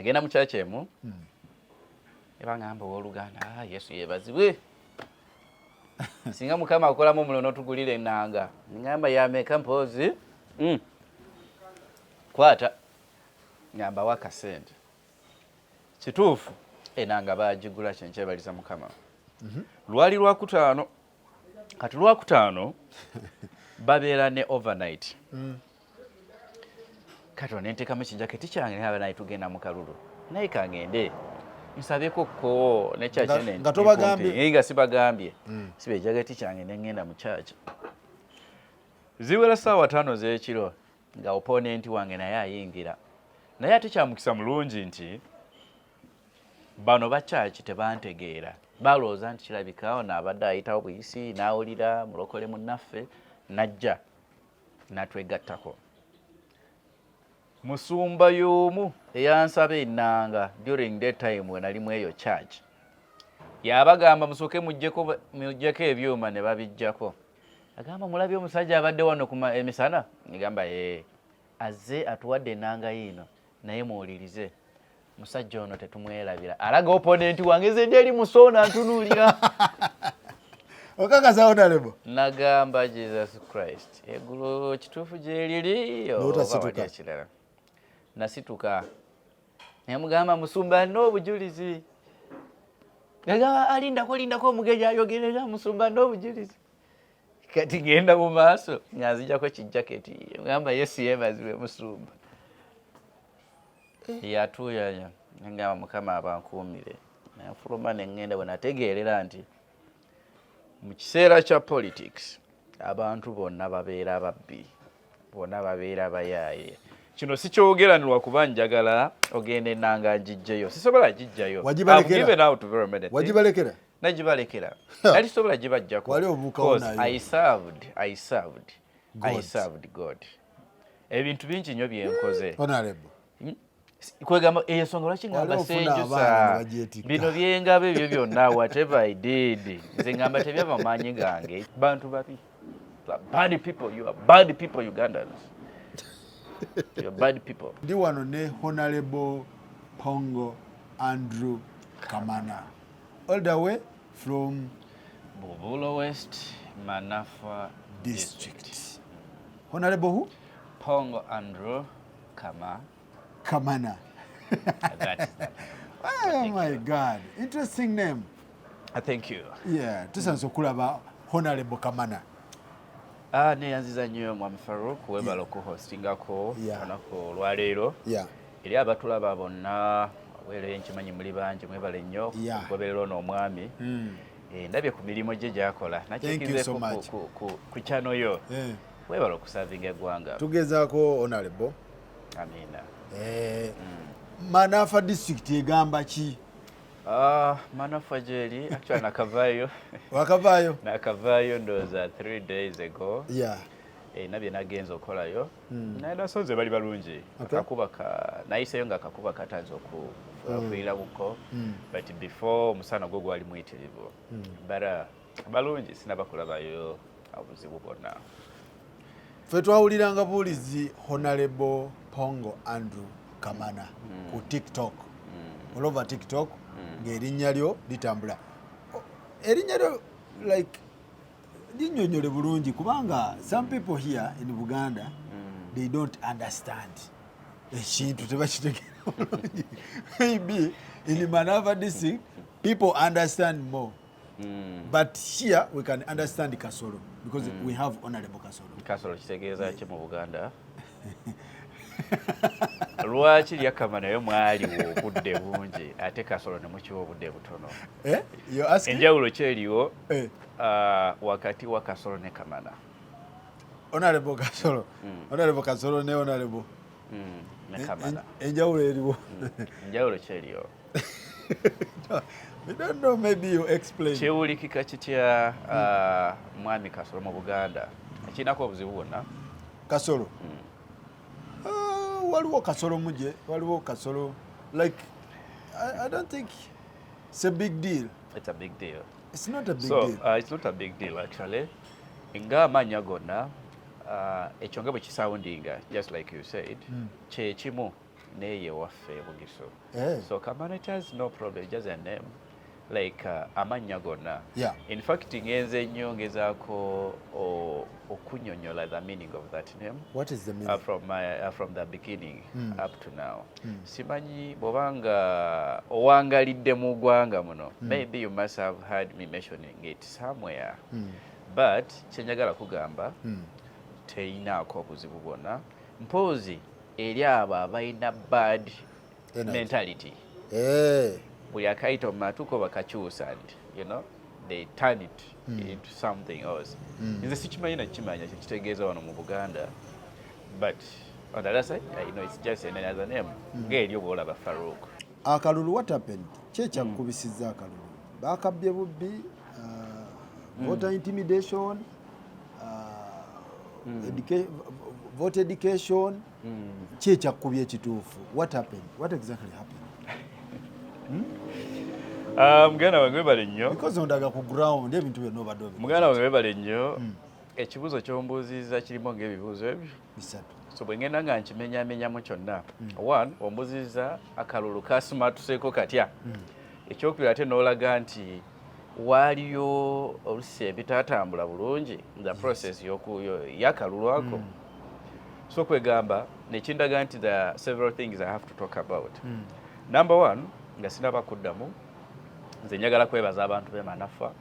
nagenda mu church emu ebangamba owooluganda Yesu yeebazibwe singa Mukama akolamu omulono tugulira ennanga ngamba yameka mpoozi kwata ngamba wakasente kituufu enanga baagigula kyenkyebaliza Mukama lwali lwakutaano kati lwakutaano babeera ne overnight kati onenteekamu ekijaketi kyange naye overnight tugenda mu kalulu naye kangende nsabeko ko ne kyaki nga sibagambye sibe ejaketi kyange nengenda mu kyaki ziwera ssaawa 5 z'ekiro nga opponent wange naye ayingira naye ate kyamukisa mulungi nti bano bakyaki tebantegeera balowooza nti kirabika ono abadde ayitawo buyisi n'awulira mulokole munnaffe najja n'atwegattako musumba y'omu eyansaba ennanga during that time we nali mu eyo charge yabagamba musooke muggyeko ebyuma ne babijjako agamba mulabye omusajja abadde wano ku emisana nigamba azze atuwadde ennanga yiino naye muwulirize musajja ono tetumwerabira alaga opponent wange ze ndi eri musoona ntunuulira okakasa honorable nagamba Jesus Christ eggulu kituufu gye liri oba kirala nasituka namugamba musumba alina obujulizi agamba alindako omugenyi ayogerera musumba alina obujulizi kati ngenda mu maaso ng'anzijjako kijaketi ngamba Yesu yeebazibwe musumba yatuyanya ngamba Mukama abankuumire nafuluma ne ngenda bwe nategeerera nti mu kiseera kya politics abantu bonna babeera babbi bonna babeera bayaaye kino sikyogeranirwa kuba njagala ogenda ennanga njijjeyo sisobola gijjayo wagibalekera nagibalekera nali sobola gibajjako I served God ebintu bingi nnyo byenkoze kwegamba ensonga lwaki ngamba senjusa bino byengabo ebyo byonna whatever I did nze ngamba tebyava maanyi gange bantu babi bad people you are bad people Ugandans you are bad people ndi wano ne Honorable Pongo Andrew Kamana all the way from BUBULO West Manafa District. Honorable who? Pongo Andrew Kamana. That's oh my God, interesting name. Thank you. Yeah, tusanso kulaba Honorable Kamana. Neyanziza nnyo Mwami Farouk webala okuhostingako onako lwaleero. Eri abatulaba bonna wele nkimanyi muli bangi mwebale nnyo okugoberera ono omwami ndabye ku mirimu gye gy'akola nakyekinze ku channel yo webala okusavinga eggwanga tugezaako Honorable. Amina. Manafa district egamba ki? Manafa gyeri actually nakavaayo nakavaayo ndowooza 3 days ago nabye nagenza okolayo naye nasonze bali balungi akakuba nayiseyo nga akakuba katanze okuyira buko but before omusana gwo gwali muyitirivu bara balungi sinabakulabayo obuzibu bwonna ffe twawuliranga buulizi Honorable Pongo Andrew Kamana ku TikTok all over TikTok ng'erinnya lyo litambula erinnya lyo like linnyonnyole bulungi kubanga some people here in Buganda they don't understand ekintu tebakitegeera bulungi maybe in Manafa district people understand more but here we can understand Kasolo because we have Honorable Kasolo kitegeeza ki mu Buganda lwaki lya Kamana yo mwaliwo obudde bungi ate Kasolo ne mukiwa obudde butono enjawulo kyeriwo wakati wa Kasolo ne Kamana Honorable Kasolo ne Honorable ne Kamana enjawulo eriwo enjawulo kyeriwo I don't know, maybe you explain. Kyewulikika kitya mwami Kasolo mu Buganda kinako obuzibu bwonna Kasolo waliwo Kasolo muje waliwo Kasolo like I don't think it's a big deal. It's a big deal. It's not a big deal. It's not a big deal actually. Nga amanya gonna ekyo nga bwe kisoundinga just like you said kye kimu neye waffe Bugiso. So Kamana it has no problem, just a name. Like amanya gonna. Yeah. In fact, ngenze nnyo ngezaako okunyonyola the meaning of that name. What is the meaning? From the beginning up to now. Simanyi bobanga owangalidde mu ggwanga muno. Maybe you must have heard me mentioning it somewhere. But kyenjagala kugamba teyinaako obuzibu bwonna. Mpozi eri abo abalina bad mentality. Buli akaito matuko bakakyusa and they turn it into something else. Nze sikimanyi na kimanya kitegeeza wano mu Buganda, but on the other side it's just another name ng'eri oba olaba Farouk. Akalulu what happened? Kyekyakkubisizza akalulu bakabbye bubbi, voter intimidation, voter education, kyekyakkubya ekituufu. What happened? What exactly happened? Muganda wange webale nnyo because ondaga ku ground ebintu byonna obadde muganda wange webale nnyo ekibuuzo ky'ombuuziza kirimu ng'ebibuuzo ebyo bisatu. So bwe ngenda nga nkimenyamenyamu kyonna, one ombuuziza akalulu kasumatuseeko katya, ekyokubiri ate n'olaga nti waaliyo olusi ebitatambula bulungi the process y'akalulu ako. So kwegamba nekindaga nti there are several things I have to talk about. Number one, nga sinaba kuddamu, nze njagala kwebaza abantu b'e Manafa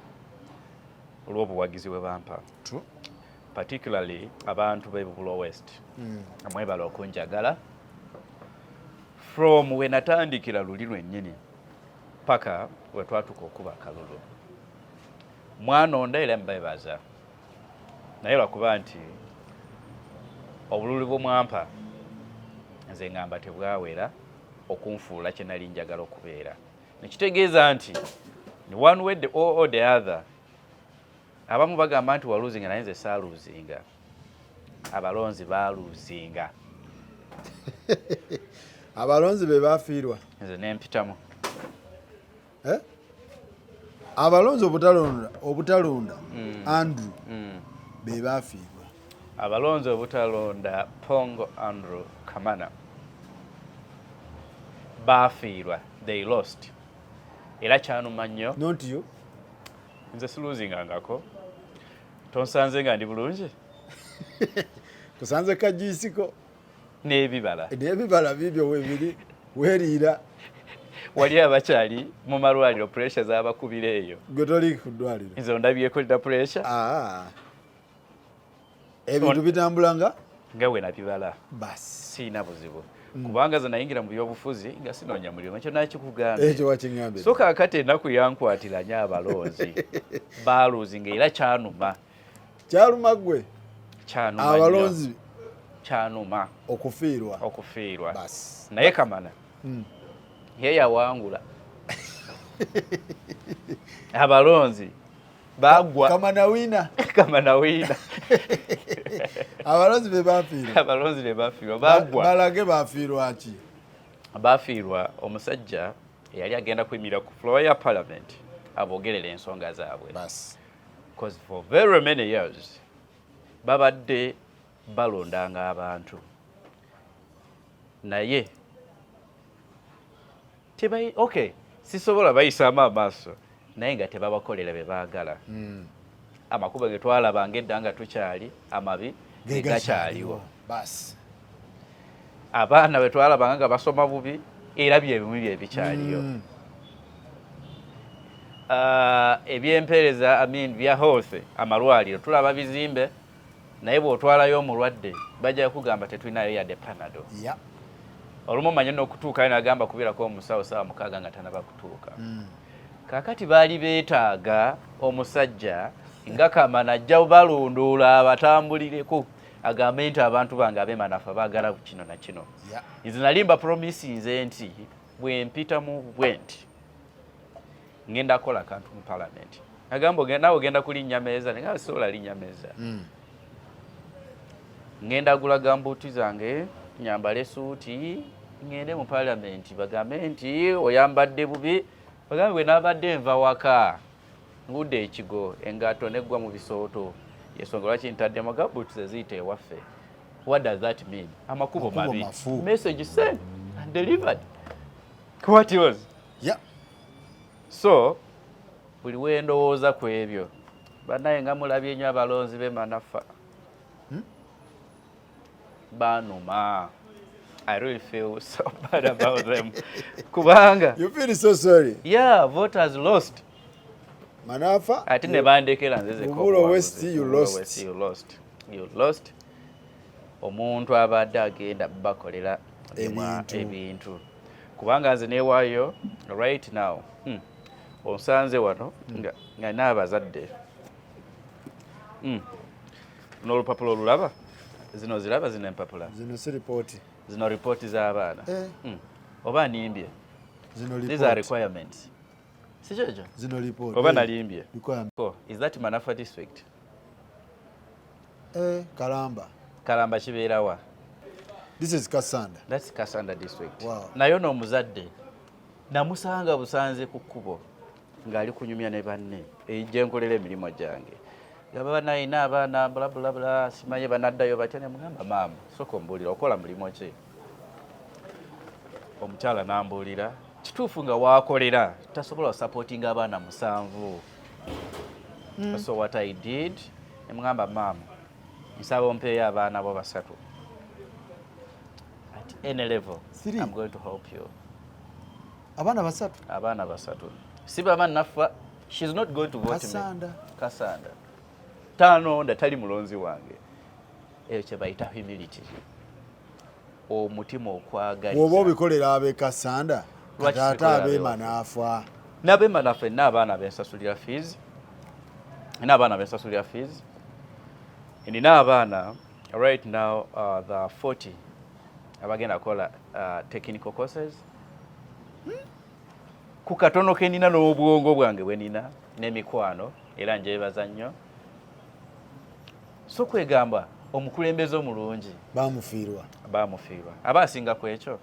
olw'obuwagizi bwe bampa. Particularly abantu b'e BUBULO West. Amwebala okunjagala. From we natandikira luli lwennyini paka we twatuka okuba akalulu. Mwanonda era mbebaza. Naye lwakuba nti obululu bw'omwampa nze ngamba tebwawera okunfuula kye nali njagala okubeera. Nekitegeeza nti ni one way or the other. Abamu bagamba nti waluzinga naye nze saaluzinga. Abalonzi baaluzinga. Abalonzi be baafiirwa. Nze nempitamu. Abalonzi obutalonda Andrew be baafiirwa. Abalonzi obutalonda Pongo Andrew Kamana baafiirwa. They lost. Era kyanuma nnyo. Not you. Nze siluzingangako. Tonsanze nga ndi bulungi. Kusanze kajiisiko. N'ebibala. N'ebibala bibyo webiri weeriira. Wali abakyali mu malwaliro pressure z'abakubira eyo. Gwe toli ku ddwaliro. Nze ondabyeko lidda pressure. Ebintu bitambulanga nga we nabibala. Basi. Siina buzibu. Kubanga ze nayingira mu byobufuzi nga sinoonya mulimu ekyo nakikugamba. Ekyo wakiŋŋambe. So kaakati ennaku yankwatiranya abalonzi baaluzinga era kyanuma. Kyaluma gwe. Kyanuma. Abalonzi kyanuma. Okufiirwa. Basi. Naye Kamana. Ye yawangula. Abalonzi bagwa. Kamana wina. Abalonzi be baafiirwa. Bagwa. Balage baafiirwa ki? Baafiirwa omusajja eyali agenda kuyimira ku floor ya parliament abogerera ensonga zaabwe. Basi. Because for very many years babadde balondanga abantu. Naye okay, sisobola bayisaamu amaaso naye nga tebabakolera be baagala. Amakubo ge twalabanga edda nga tukyali amabi ge gakyaliwo. Basi. Abaana be twalabanga nga basoma bubi era bye bimu bye bikyaliyo. Ebyempeereza bya health amalwaliro tulaba bizimbe naye bw'otwalayo omulwadde bajja kugamba tetulinayo yadde panado. Olumu manyi n'okutuuka nagamba kubirako omusawo saawa 6 nga tanaba kutuuka. Kaakati baali beetaaga omusajja nga Kamana ajja balunduula abatambulireko agambe nti abantu bange ab'e Manafa baagala kino na kino. Nze nalimba promisinze nti bwe mpita mu bwenti ngenda kola akantu mu parliament. Agamba nawe ogenda kulinnya meeza nga sola linnya meeza. Ngenda gula gambuuti zange nyambale suuti ngende mu parliament bagambe nti oyambadde bubi. Bagambe bwe nabadde nva waka ngudde ekigo engato neggwa mu bisooto yensonga lwaki ntaddemu gambuuti ze ziyita ewaffe. What does that mean? Amakubo mabi. Message sent. and delivered what he was. Yeah. So buli wendowooza ku ebyo bannaye nga mulabye nnyo abalonzi b'emanafa banuma. I really feel so bad about them. Kubanga. You feel so sorry? Yeah, voters lost. Manafa. Ati ne bandekera nzeze ko. BUBULO West you lost. You lost. You lost. Omuntu abadde agenda bakolera ebintu. Kubanga nze neewaayo right now. Onsanze wano nga n'abazadde. N'olupapula olulaba? Zino ziraba zino empapula? Zino si ripooti. Zino ripooti z'abaana. Oba nimbye? Zino report. These are requirements. Si jojo? Zino report. Oba nalimbye? Requirement. Oh, is that Manafa district? Kalamba. Kalamba kibeera wa? This is Kasanda. That's Kasanda district. Wow. Nayo n'omuzadde namusanga busanze ku kkubo ng'ali kunyumya ne banne ejje nkolera emirimu gyange. Gaba banayina abaana bulabulabula simanyi banaddayo batya ne mugamba maama sooka ombuulira okola mulimu ki? Omukyala n'ambuulira kituufu nga waakolera tasobola osupportinga abaana 7. So what I did ne mugamba maama nsaba ompeeyo abaana bo 3 at any level. I'm going to help you. Abaana 3. Abaana 3. Sibama nafa, she's not going to vote Kasanda. me. Kasanda. Tano nda tali mulonzi wange. Eyo kye bayita humility. Omutima okwagaliza. Woba obikolera abe Kasanda. Taata abe Manafa. Nabe Manafa n'abaana bensasulira fees. N'abaana bensasulira fees. Nina abaana right now the 40 abagenda kola technical courses. Ku katono ke nina n'obwongo bwange bwe nina n'emikwano era njebaza nnyo. So kwegamba omukulembeze omulungi bamufiirwa. Abasinga ku ekyo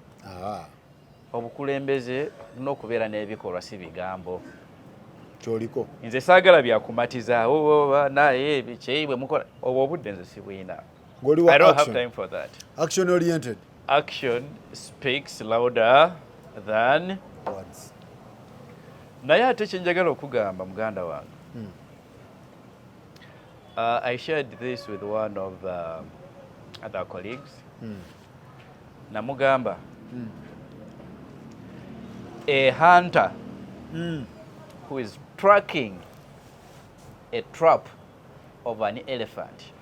obukulembeze n'okubeera n'ebikolwa si bigambo kyoliko. Nze saagala byakumatiza naye bwe mukola obwo obudde nze sibwina. I don't have time for that. Action oriented. Action speaks louder than words. Naye ate kyenjagala okugamba muganda wange. I shared this with one of the other colleagues. Namugamba, a hunter who is tracking a trap of an elephant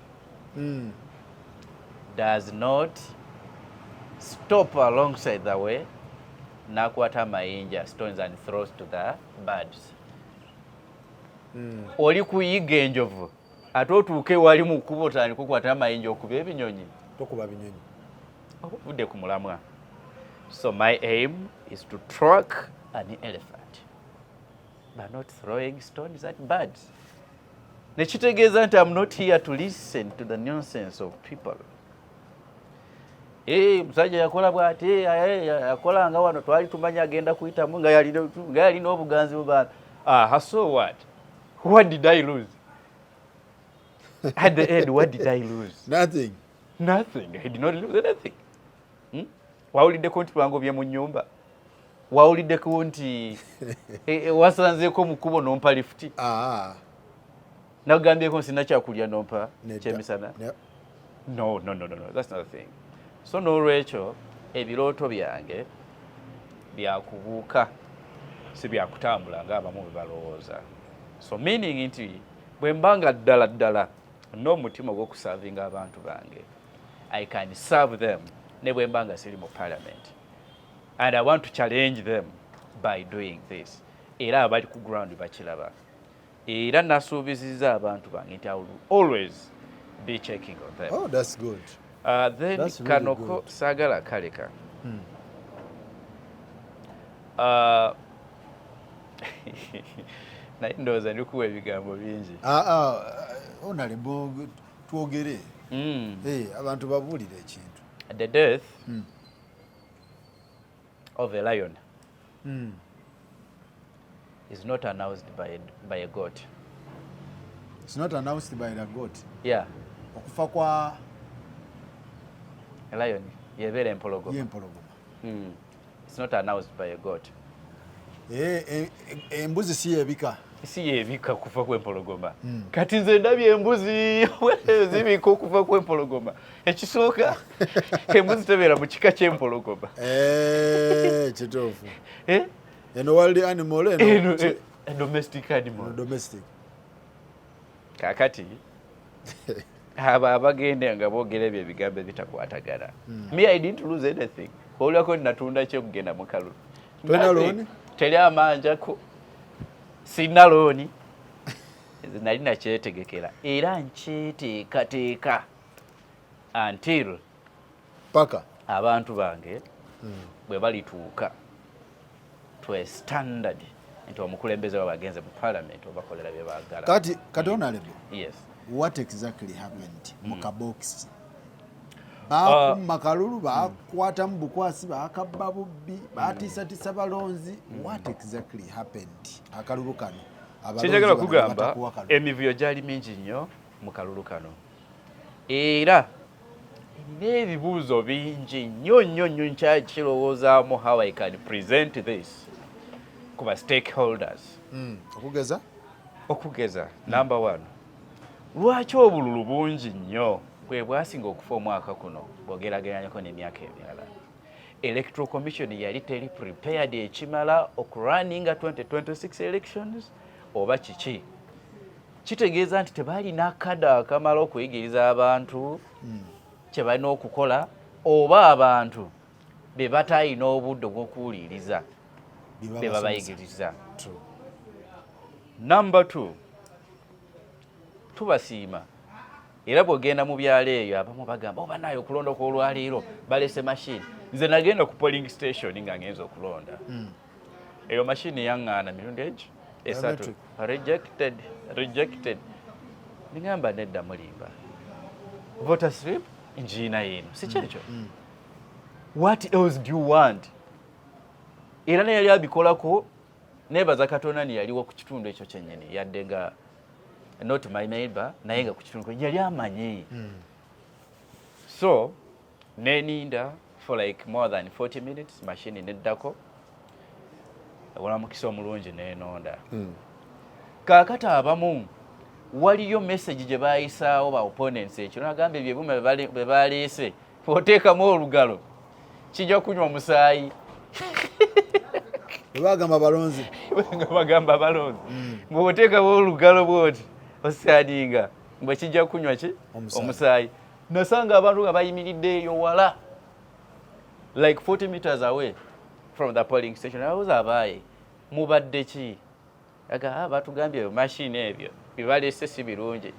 does not stop alongside the way nakwata mayinja stones and throws to the birds. Oli kuyiga enjovu ate otuuke wali mu kkubo otandika kukwata amayinja okuba ebinyonyi. Tokuba binyonyi. Obudde ku mulamwa. So my aim is to track an elephant but not throwing stones at birds. Nekitegeeza nti I'm not here to listen to the nonsense of people. Musajja yakola bw'ati yakola nga wano twali tumanya agenda kuyitamu nga yalina obuganzi mu baana. So what? What did I lose? At the end, what did I lose? Nothing. Nothing. I did not lose anything. Wawuliddeko nti twangobye mu nnyumba? Wawuliddeko nti wasanzeeko mu kkubo n'ompa lifuti? Nakugambyeko nsina kyakulya n'ompa kyemisana? No. That's not a thing. So n'olwekyo ebirooto byange byakubuuka si byakutambula ng'abamu bwe balowooza. So meaning nti bwe mbanga ddala n'omutima gw'okusavinga abantu bange, I can serve them ne bwe mbanga siri mu parliament. And I want to challenge them by doing this. Era abali ku ground bakiraba. Era nasuubizizza abantu bange nti I will always be checking on them. Oh, that's good. Then That's really kanoko good. sagala kaleka. Naye ndowooza ndikuwa ebigambo bingi. Onalebo twogere. Abantu babuulire ekintu. The death of a lion is not announced by a goat. It's not announced by the goat. Yeah. Okufa kwa A lion yebeera empologoma. y'empologoma. It's not announced by a goat. Embuzi si yebika. Si yebika kufa kw'empologoma. Kati nze ndabye embuzi zibika okufa kw'empologoma. Ekisooka embuzi tebeera mu kika ky'empologoma. Kituufu. Eno wild animal eno. Domestic animal. Domestic. Kakati abagenda nga boogera ebyo ebigambo ebitakwatagana. Me, I didn't lose anything. Olwako natunda kye kugenda mu kalulu. Tolina looni? Teri amanjako. Sina looni. Nali nakyetegekera. Era nkyeteekateeka until paka abantu bange bwe balituuka to a standard nti omukulembeze wabagenze mu parliament obakolera bye baagala. Kati honorable. Yes. What exactly happened mu kabox? Makalulu bakwata mu bukwasi bakabba bubbi batiisatiisa balonzi. What exactly happened akalulu kano? Kinjagala kugamba emivuyo gyali mingi nnyo mu kalulu kano era n'ebibuuzo bingi nnyo nkyakirowoozaamu how I can present this kuba stakeholders. Okugeza number one, lwaki obululu bungi nnyo bwe bwasinga okufa omwaka kuno bw'ogerageranyako n'emyaka emirala? Electoral Commission yali teri prepared ekimala okurunninga 2026 elections oba kiki? Kitegeeza nti tebalina akada akamala okuyigiriza abantu kye balina okukola oba abantu be batalina obudde bw'okuwuliriza be babayigiriza. Number two, tubasiima era bw'ogenda mu byalo eyo abamu bagamba oba naye okulonda kw'olwaleero balese machine. Nze nagenda ku polling station nga ngenza okulonda. Eyo machine yaŋŋaana mirundi egi esatu. Rejected. Ningamba nedda mulimba. Voter slip ngiina yino. Si kyekyo. What else do you want? Era ne yali abikolako nebaza Katonda ni yaliwo ku kitundu ekyo kyennyini yadde nga not my neighbor naye nga ku kitundu yali amanyi. So neninda for like more than 40 minutes machine neddako olamukisa omulungi nenonda. Kaakati abamu waliyo message gye bayisaawo ba opponents ekyo nagamba ebyebume be baleese oteekamu olugalo kijja kunywa omusaayi. Bagamba balonzi. Bagamba balonzi. Bw'oteekamu olugalo bw'oti osaaninga bwe kijja kunywa ki omusaayi. Nasanga abantu nga bayimiridde eyo wala like 40 meters away from the polling station. Abuuza abaaye mubadde ki? Aga batugambye machine ebyo bibaleese si birungi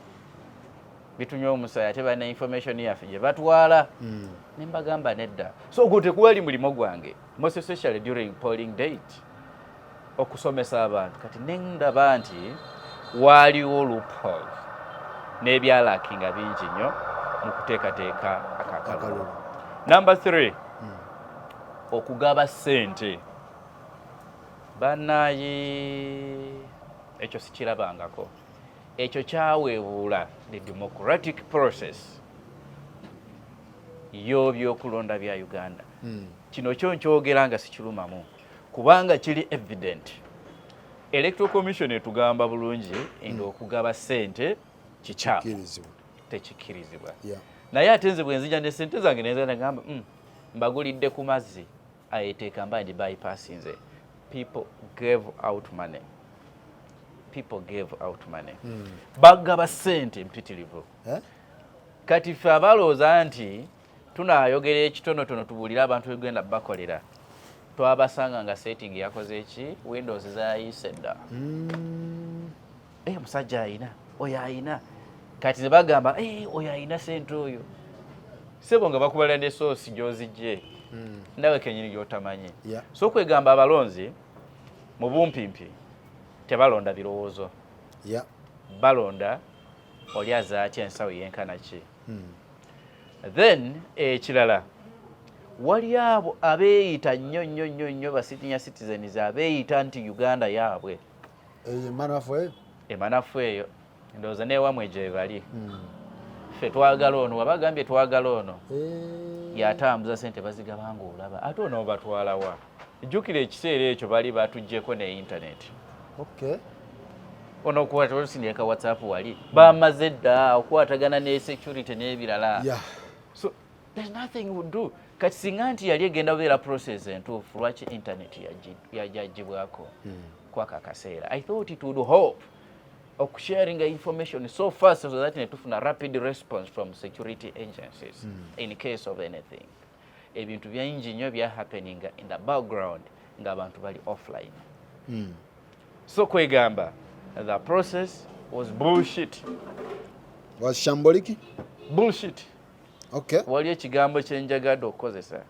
bitunywa omusaayi ate balina information yaffe gye batwala. Ne mbagamba nedda. So gwe tekuwali mulimo gwange most especially during polling date okusomesa abantu. Kati nendaba nti waliwo loopholes n'ebyalakinga bingi nnyo mu kuteekateeka akakalulu. Number 3, okugaba ssente. Bannaye ekyo sikirabangako. Ekyo kyaweebuula the democratic process y'ebyokulonda bya Uganda. Kino kyo nkyogera nga sikirumamu kubanga kiri evident. Electoral Commission etugamba bulungi nga okugaba ssente kikyamu tekikirizibwa. Naye ate nze bwe nzija ne ssente zange nenza nagamba mbagulidde ku mazzi ayeteeka mba ndi bypassinze. People gave out money. Bagaba ssente mpitirivu. Kati ffe abalooza nti tunaayogera ekitonotono tubuulire abantu begenda bakolera twabasanga nga setting yakoze eki Windows zayise dda. Omusajja ayina oyo ayina kati nebagamba oyo ayina ssente oyo sebo nga bakubala ne soosi gy'ozijje nawe kenyini gy'otamanyi. So okwegamba abalonzi mu bumpimpi tebalonda birowoozo. Balonda oli azaatya ensawo yenkana ki. Then ekirala wali abo abeeyita nnyo ba senior citizens abeeyita nti Uganda yaabwe. Emanafu eyo ndowooza n'ewamwe gye bali. ffe twagala ono wabagambye twagala ono yatambuza sente bazigabanga olaba ate ono batwala wa jjukira ekiseera ekyo bali batuggyeko ne internet ono okukwata olusindika WhatsApp wali bamaze dda okukwatagana ne security n'ebirala so there's nothing we do kati singa nti yali egenda beera process entuufu lwaki internet yajagibwako kwaka akaseera I thought it would help sharing information so fast so that netufuna rapid response from security agencies in case of anything ebintu byingi nnyo bya happening in the background ng'abantu bali offline so kwegamba the process was bullshit. Was shamboliki? Bullshit. Okay. Wali ekigambo kyenjagadde okukozesa.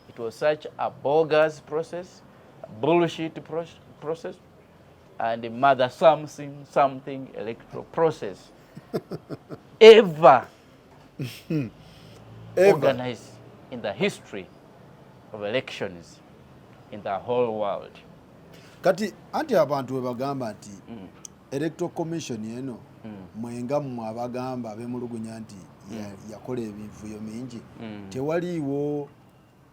It was such a bogus process, a bullshit process, and a mother something electoral process ever organized in the history of elections in the whole world. Kati anti abantu we bagamba nti electoral commission eno mwenga mu abagamba abemulugunya nti yakola ebivuyo mingi tewaliwo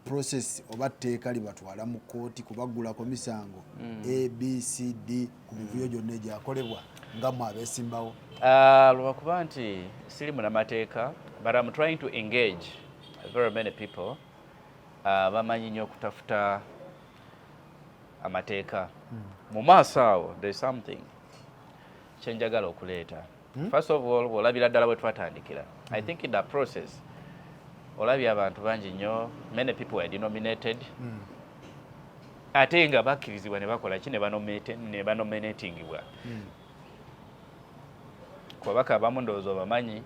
process oba tteeka libatwala mu kooti kubagulako misango ABCD ku bivuyo gyonna egyakolebwa nga mu abeesimbawo lwakuba nti siri munamateeka but I'm trying to engage very many people bamanyi nnyo okutafuta amateeka mu maaso awo there's something kyenjagala okuleeta first of all olabira ddala bwe twatandikira I think in that process olabye abantu bangi nnyo many people were denominated ate nga bakkirizibwa ne bakola ki ne banominatingibwa kubabaka abamu ndowooza obamanyi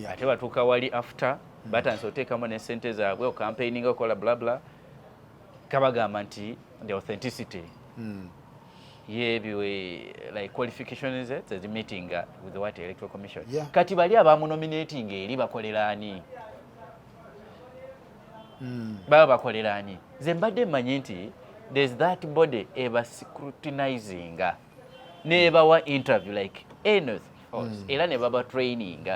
ate batuuka wali after batandise oteekamu ne sente zaabwe ocampaigning okola blabla kabagamba nti the authenticity like qualifications the meeting with the White Electoral Commission kati bali abamunominating eri bakolera ani baba bakolera ani ze mbadde mmanyi nti there's that body eba scrutinizing nebawa interview like anything else era ne baba training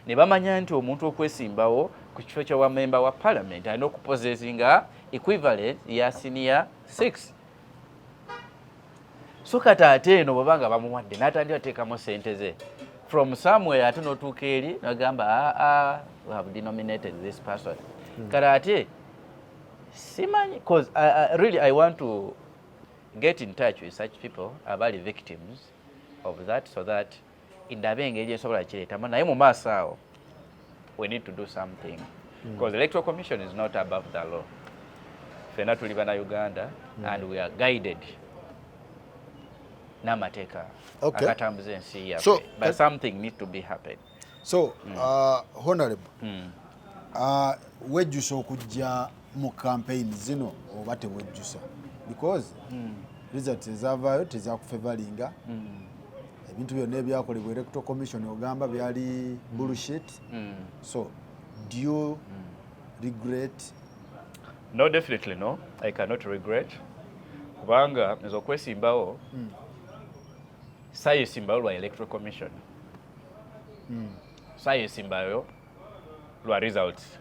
ne bamanya nti omuntu okwesimbawo ku kifo kya member wa parliament alina okupossessinga equivalent ya senior 6 so kata ate eno bwebanga bamuwadde n'atandika ateekamu sente ze from somewhere ate n'otuuka eri n'agamba we have denominated this person kata ate simanyi because really I want to get in touch with such people abali victims of that so that indabe engeri esobola kireetamu naye mu maaso awo we need to do something because the Electoral Commission is not above the law fena tuli bana Uganda and we are guided n'amateeka agatambuza ensi yaffe but something needs to be happen so honorable wejjusa okujja mu campaign zino oba tewejjusa because results ezavaayo tezakufevalinga ebintu byonna ebyakolebwa Electoral Commission ogamba byali bullshit so do you regret? No, definitely no. I cannot regret. Kubanga ezokwesimbawo sayesimbayo lwa Electoral Commission sayesimbayo lwa results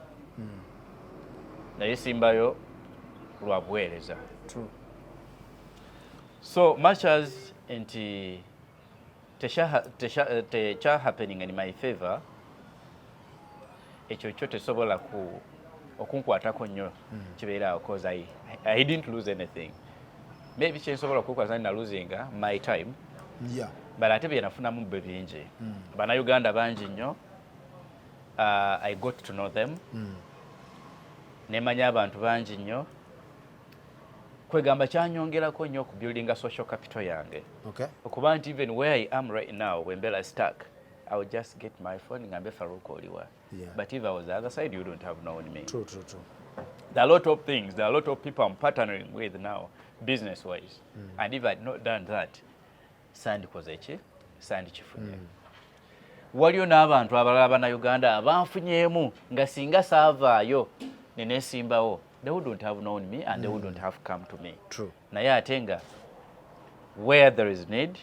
naye simbayo lwa buweereza. So much as nti techa happening in my favor ekyo kyo tesobola okunkwatako nnyo kibeeraawo because I didn't lose anything. Maybe kyensobola okukwasa na losing my time but ate bye nafunamu bwe bingi bannayuganda bangi nnyo I got to know them nemanya abantu bangi nnyo kwegamba kyanyongerako nnyo ku building a social capital yange okuba nti even where I am right now when Bella stuck I would just get my phone ngambe Faruko oliwa but if I was the other side you don't have known me. True. There are a lot of things, there are a lot of people I'm partnering with now business wise and if I had not done that sandikoze ki sandikifunye waliyo n'abantu abalala bannayuganda abanfunyeemu nga singa saavaayo nenesimbawo they wouldn't have known me and they wouldn't have come to me. True. Naye ate nga where there is need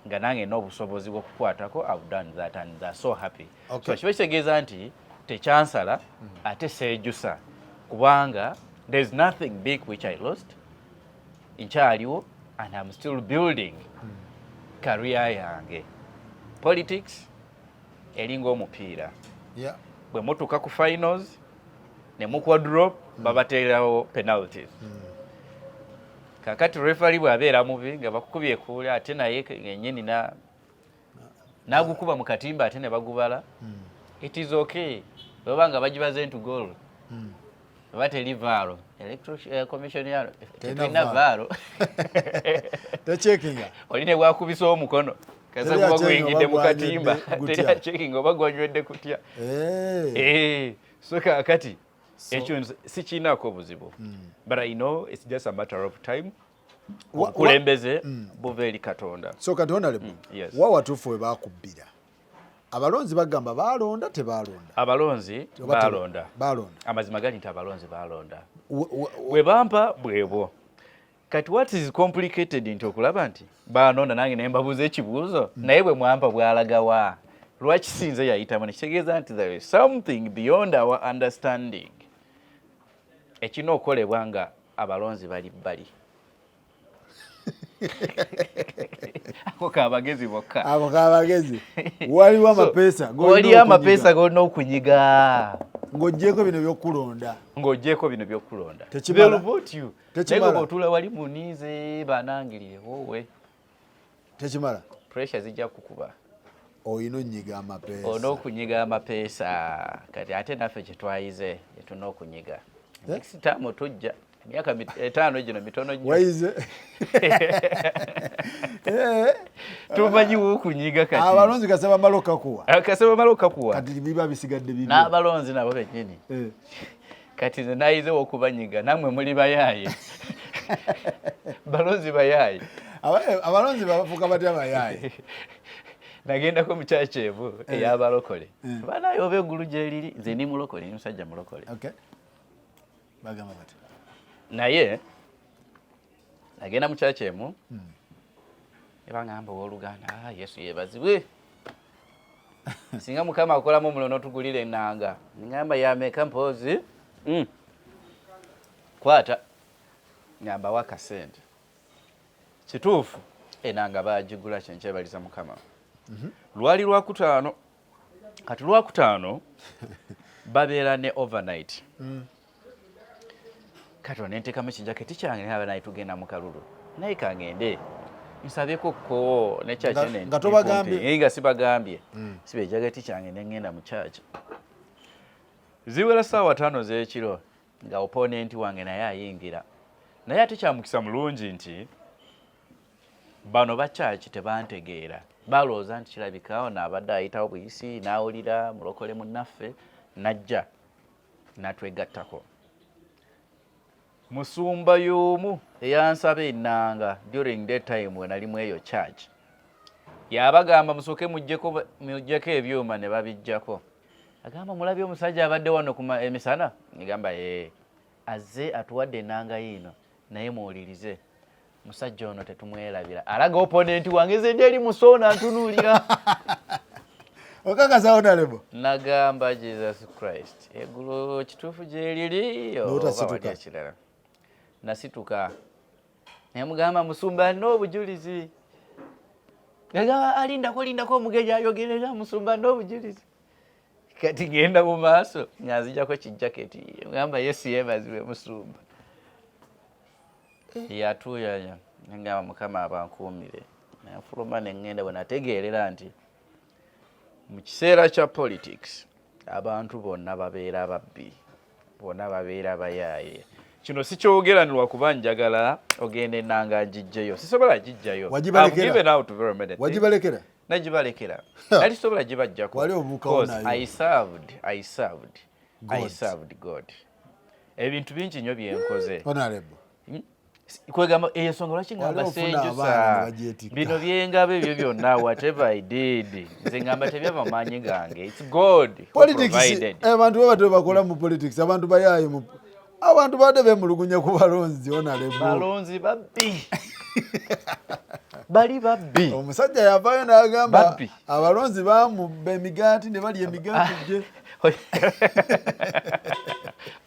nga nange n'obusobozi bw'okukwatako I've done that and they're so happy. Okay. So kiba kitegeeza nti tekyansala ate seejusa kubanga there's nothing big which I lost nkyaliwo and I'm still building career yange. Politics eringa omupiira. Yeah. Bwe mutuuka ku finals ne muquadrop babateerawo penalties. Kakati referee bw'abeera mubi nga bakukubye kuuli ate naye yennyini n'agukuba mu katimba ate ne bagubala. It is okay. Bweba nga bagibaze into goal. Oba teri vaaro. Electoral Commission yalo terina vaaro. Techekinga. Oline bwakubisa omukono. Kaza kuba guyingidde mu katimba. Teri checking oba gwanywedde kutya. So kakati ekyo sikiinaako buzibu. But I know it's just a matter of time. Kulembeze buva eri Katonda. So Katonda lebo. Yes. Wa watufu we bakubbira. Abalonzi bagamba balonda tebalonda. Abalonzi balonda. Balonda. Amazima gali nti abalonzi balonda. We bampa bwebo. Kati what is complicated nti okulaba nti banonda nange ne mbabuza ekibuuzo naye bwe mwampa bwalagawa. Lwaki sinze yayitamu nekitegeeza nti there is something beyond our understanding. Ekino okolebwa nga abalonzi bali. Ako kabagezi bokka. Ako kabagezi. Waliwo amapesa. Waliwo amapesa golina okunyiga. Ng'oggyeko bino by'okulonda. They'll vote you. Tekimala. Naye bw'otuula wali muniize banangirire wowe. Tekimala. Pressure zijja kukuba. Oyina onyiga amapesa. Ono okunyiga amapesa. Kati ate naffe kye twayize etuna okunyiga. Next time tujja. Myaka 5 gino mitono nnyo. Wayize. Tumanyiwo okunyiga kati. Abalonzi kasaba maloka kuwa. Kasaba maloka kuwa. Kati biba bisigadde bibyo. N'abalonzi nabo bennyini. Kati nze nayize okubanyiga namwe muli bayaaye. Balonzi bayaaye. Abalonzi bafuka batya bayaaye. Nagendako mu church evo ey'abalokole. Banayo oba eggulu gye liri nze ndi mulokole ni musajja mulokole. Okay. Bagamba bati. Naye nagenda mu church emu. Ebangamba w'Oluganda Yesu yeebazibwe. Singa Mukama akolamu omulo n'otugulira ennanga. Ngamba yameka mpozi. Kwata. Ngamba wakasente. Kituufu enanga baagigula kyenkyebaliza Mukama. Lwali Lwakutaano. Kati Lwakutaano babeera ne overnight. Kati onenteekamu ekijaketi kyange naye naye tugenda mu kalulu. Naye kangende. Nsabyeko ko ne church ene. Nga tobagambye. Nga sibagambye. Sibe ejaketi kyange ne ngenda mu church. Ziwera ssaawa 5 z'ekiro nga opponent wange naye ayingira. Naye ate kyamukisa mulungi nti bano ba church tebantegeera. Balowooza nti kirabikawo n'abadde ayitawo buyisi n'awulira mulokole munnaffe najja n'atwegattako. Musumba y'omu eyansaba ennanga during that time we nali mu eyo church. Yabagamba musooke mujjeko ebyuma ne babijjako. Agamba mulabye omusajja abadde wano ku emisana? Ngamba azze atuwadde ennanga yino naye muwulirize. Musajja ono tetumwerabira. Alaga opponent wange nze eri musoona ntunuulira. Okakasa onalebo. Nagamba Jesus Christ. Eggulu kituufu gye liri oba wadde ekirala. Nasituka. Namugamba musumba n'obujulizi. Ngagamba alindako omugeja ayogerera musumba n'obujulizi. Kati ngenda mu maaso ng'azijjako kijaketi. Ngamba Yesu yeebazibwe musumba. Yatuyanya ngamba Mukama abankuumire. Nafuluma ne ngenda bwe nategeerera nti mu kiseera kya politics abantu bonna babeera babbi. Bonna babeera bayaaye. Kino sikyogeranirwa kuba njagala ogenda ennanga ngijjeyo. Sisobola gijjayo. Wagibalekera? Nagibalekera. Nali sobola gibajjako. Wali obuukawo nayo. I served God. Ebintu bingi nnyo bye nkoze. Honorable. Kwegamba ensonga lwaki ngamba senjusa bino byengabo ebyo byonna whatever I did nze ngamba tebyava maanyi gange. It's God who provided. Abantu baba bakola mu politics abantu bayaaye mu abantu badde bemulugunya ku balonzi Honorable. Balonzi babbi. bali babbi. Omusajja yavaayo n'agamba abalonzi bamubba emigaati ne balya emigaati gye.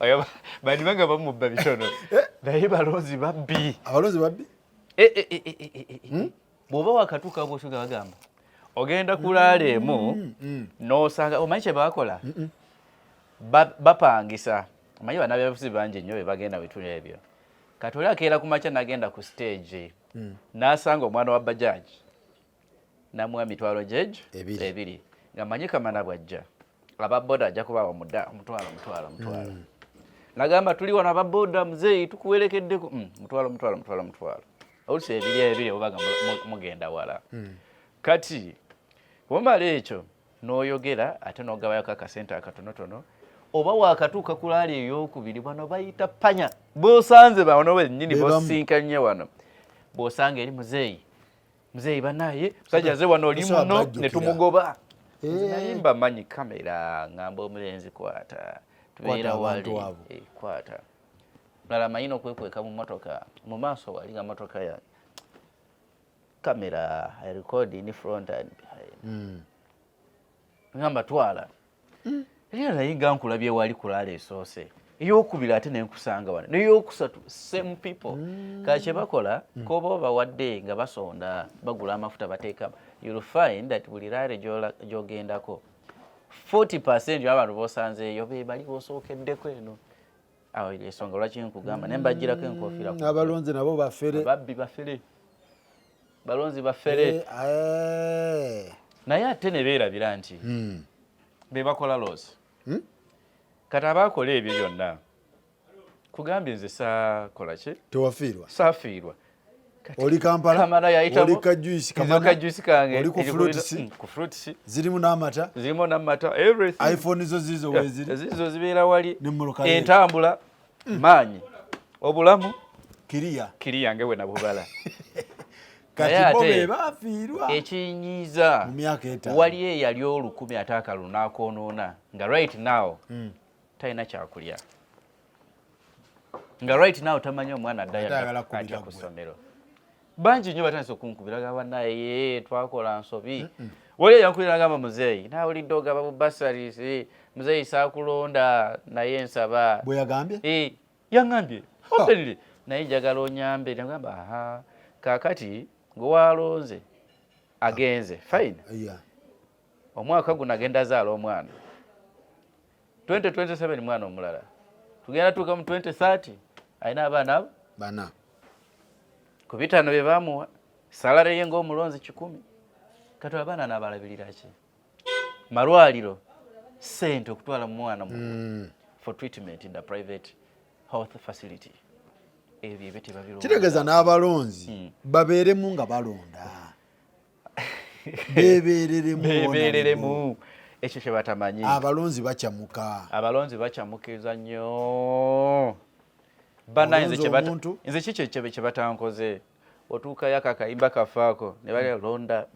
Oyo bali banga bamubba bitono. Naye balonzi babbi. Abalonzi babbi? Bw'oba wakatuuka bw'osuga bagamba ogenda kulaala emu n'osanga omanyi kye bakola bapangisa. Omanyi bannabyabufuzi bangi nnyo be bagenda bitundu ebyo. Kati oli akeera ku makya n'agenda ku stage n'asanga omwana wa bajaji n'amuwa mitwalo jejo ebiri nga manyi Kamana bw'ajja ababooda ajja kubaawa omutwalo. N'agamba tuli wano ababooda muzeeyi tukuwerekeddeko mutwalo. Oluusi ebiri obaga mugenda wala. Kati bw'omala ekyo n'oyogera ate n'ogabayoko akasente akatonotono oba wakatuuka kulaala ey'okubiri bano bayita panya bw'osanze bano bennyini bosinkanye wano bw'osanga eri muzeeyi banaye musajja ze wano oli muno ne tumugoba naye mba manyi kamera ngamba omulenzi kwata tubeera wali kwata mulala mayina okwekweka mu motoka mu maaso wali nga motoka ya kamera I record in front and behind ngamba twala era naye nga nkulabye wali kulaala esoose ey'okubiri ate nenkusanga wano n'ey'okusatu same people kakye bakola koba obawadde nga basonda bagula amafuta bateeka you'll find that buli laale gy'ogendako 40% y'abantu b'osanzeeyo be bali b'osookeddeko eno awo ensonga lwaki nkugamba ne mbagirako enkofiira abalonzi nabo bafere babbi bafere balonzi bafere naye ate ne beerabira nti be bakola loosi kati abaakola ebyo byonna kugambye nze saakola ki tewafiirwa saafiirwa oli Kampala Kamana yayitamu oli kajuisi kange oli ku fruits zirimu n'amata everything iPhone zo zizo weziri zizo zibeera wali entambula maanyi obulamu kiriya ngewe nabubala kati bo be bafiirwa ekinyiiza mu myaka etaano wali eyali 10,000 ate akalulu n'akoonoona nga right now talina kyakulya nga right now tamanyi omwana addayo atya ku ssomero bangi nnyo batandise okunkubiraga bannaye twakola nsobi wali eyankubira agamba muzeeyi naawulidde ogaba bu basaries muzeeyi saakulonda naye nsaba bwe yagambye yaŋŋambye openly naye njagala onyambe nagamba aha kaakati gwewalonze agenze fine omwaka guno agenda azaala omwana 2027 mwana omulala tugenda tuuka mu 2030 alina abaana bana ku bitano bye baamuwa salare ye ng'omulonzi 10 kati abaana n'abalabirira ki malwaliro sente okutwala mu mwana for treatment in the private health facility ebyo tebabironda kitegeeza n'abalonzi babeeremu nga balonda beebereremu ekyo kye batamanyi abalonzi bacyamukiza nnyo banaye nze kikyo kye batankoze otuukayo akakayimba kafaako ne bali londa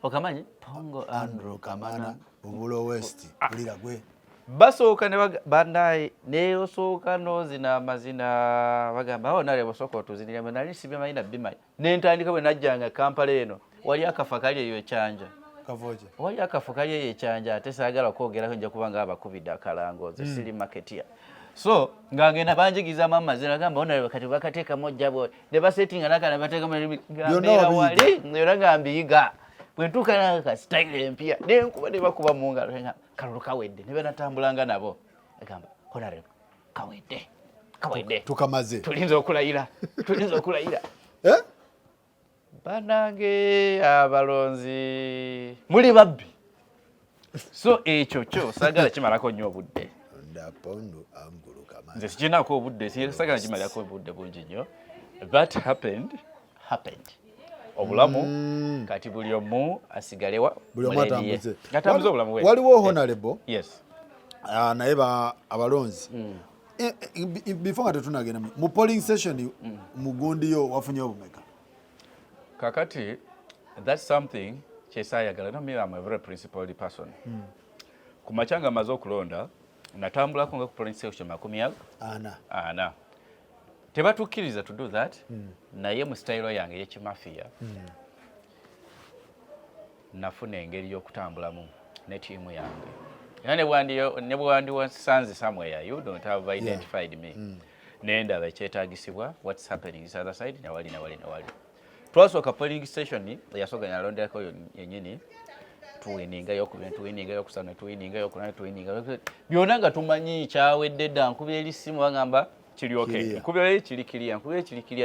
okamanyi Pongo Andrew Kamana BUBULO West bulira gwe basooka ne banaye neosooka nozina amazina bagamba awo nale bosooka otuzinira nali sibye mayina bimayi nentandika bwe najjanga Kampala eno wali akafa kali eyo ekyanja kavoje wali akafa kali eyo ekyanja ate saagala kwogerako nja kubanga abakubidde akalangoze siri marketia so ngagenda banjigiza mama zina gamba ona kati bakateeka mojjabo ne basettinga nakana bateeka mu ngambira wali era ngambiyiga bwe ntuuka naka style empya nenkuba ne bakuba mu ngalo nga kalulu kawedde ne banatambulanga nabo agamba honare kawedde tukamaze tulinza okulayira banange abalonzi muli babbi so ekyo kyo sagala kimalako nnyo obudde nze sikinako obudde sagala kimalako obudde bungi nnyo that happened obulamu kati buli omu asigalewa atambuze obulamu we waliwo honorable yes naye abalonzi before nga tetunagenda mu polling session mugundiyo wafunye obumeka kakati that's something kyesayagala no me I'm a very principled person kumachanga mazo okulonda natambulako nga ku polling session 40 tebatukkiriza to do that naye mu style yange y'ekimafia nafuna engeri y'okutambulamu ne tiimu yange era ne bwandi wasanze somewhere you don't have identified me nendaba ekyetaagisibwa what's happening this other side nawali twasooka polling station yasoganya alonderako yennyini tuwininga yokusana byonna nga tumanyi kyawedde dda nkubira erisimu bagamba kiri okay nkubira kiri kiria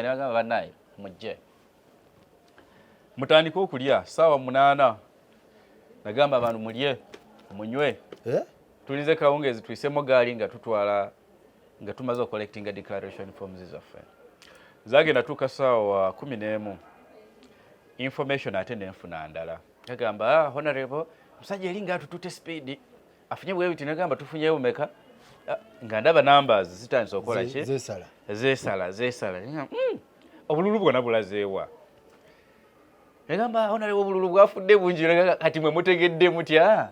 ne bagamba bannaye mujje mutandika okulya saawa 8 nagamba abantu mulye munywe tulize kawungezi tuyisemo gaali nga tutwala nga tumaze collecting declaration forms zaffe zagenda tuuka saawa 11 information ate nenfuna ndala agamba honorable musajja eri nga atutute speed afunye bwebiti nagamba tufunyeyo meka nga ndaba numbers zitandise okukola ki zeesala obululu bwonna bulazeewa nagamba honorable obululu bwafudde bungi kati mwe mutegedde mutya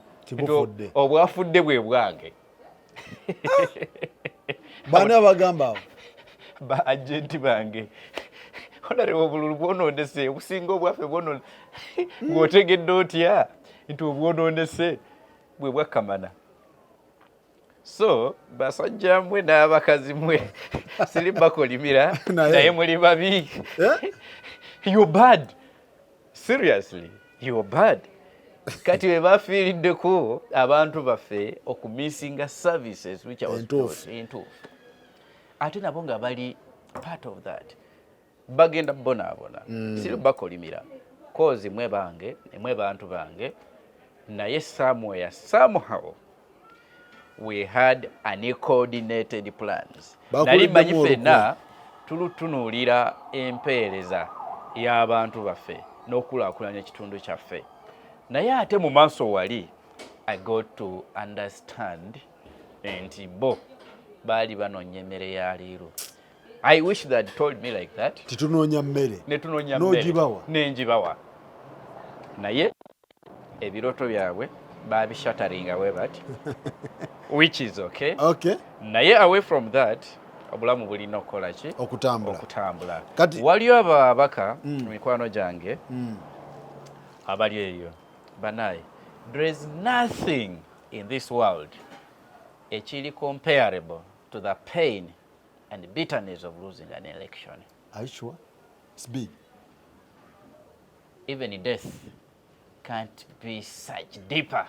obwafudde bwe bwange bana bagamba ba agenti bange honorable obululu bwonondese obusinga obwaffe bwono ng'otegedde otya nti obwonondese bwe bwa Kamana so basajja mmwe n'abakazi mmwe siri bakolimira naye muli babi you're bad seriously you're bad kati we bafiiriddeko abantu baffe okumisinga services which was entuufu ate nabo nga bali part of that bagenda bonaabona siri bakolimira kozi mwe bantu bange naye somewhere somehow we had uncoordinated plans nali manyi ffenna tulutunuulira empeereza y'abantu baffe n'okulaakulanya ekitundu kyaffe naye ate mu maaso wali I got to understand nti bo baali banoonya emmere ya leero. I wish they had told me like that. Titunoonya mmere. Netunoonya mmere. N'ogibawa. Nenjibawa. Naye ebiroto byabwe babishatteringa we bati which is okay. Okay. Naye away from that obulamu bulina okukola ki? Okutambula. Waliyo ababaka mikwano gyange abali eyo banaye there is nothing in this world ekiri comparable to the pain and the bitterness of losing an election. Are you sure? It's big. Even death can't be such deeper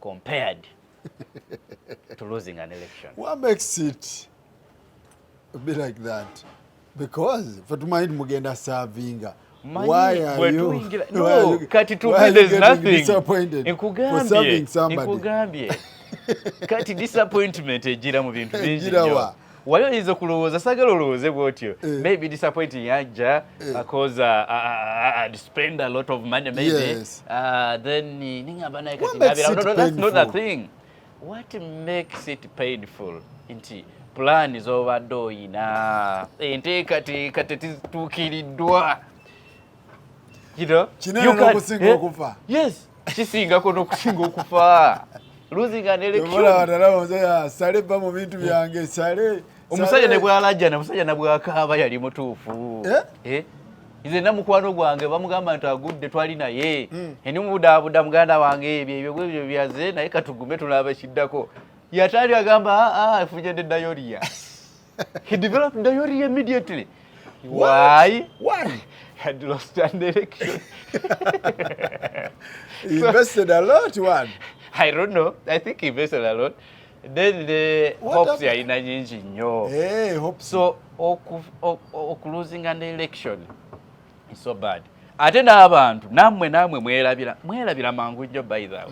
compared to losing an election. What makes it a bit like that? Because for mind mugenda serving. Why are you? No, kati to me there's nothing. Disappointed for serving somebody. Nkugambye. Kati disappointment ejira mu bintu bingi nnyo. Wayoyinza okulowooza sagala olowooze bw'otyo. Maybe disappointing yajja because I'd spend a lot of money maybe. Yes. Then ningamba naye kati nabira. No, that's not the thing. What makes it painful? Nti plan is overdone ina. Enteekateeka tetuukiriddwa. You know? Kinene n'okusinga okufa. Yes. Kisingako n'okusinga okufa. Losing an election. Sale ba mu bintu byange sale. Omusajja ne bwalajja na musajja na bwakaaba yali mutuufu. Ize na mukwano gwange bamugamba nti agudde twali naye. Eni mudaabuda muganda wange ebyo byaze naye katugume tulaba kiddako. Yatali agamba afunye diarrhea. He developed diarrhea immediately. Why? Why? Had lost an election. He invested a lot, one. I don't know. I think he invested a lot. Then the hopes are in a nnyo. Hey, hope so. Losing an election is so bad. Ate n'abantu namwe mwerabira mangu nnyo by the way.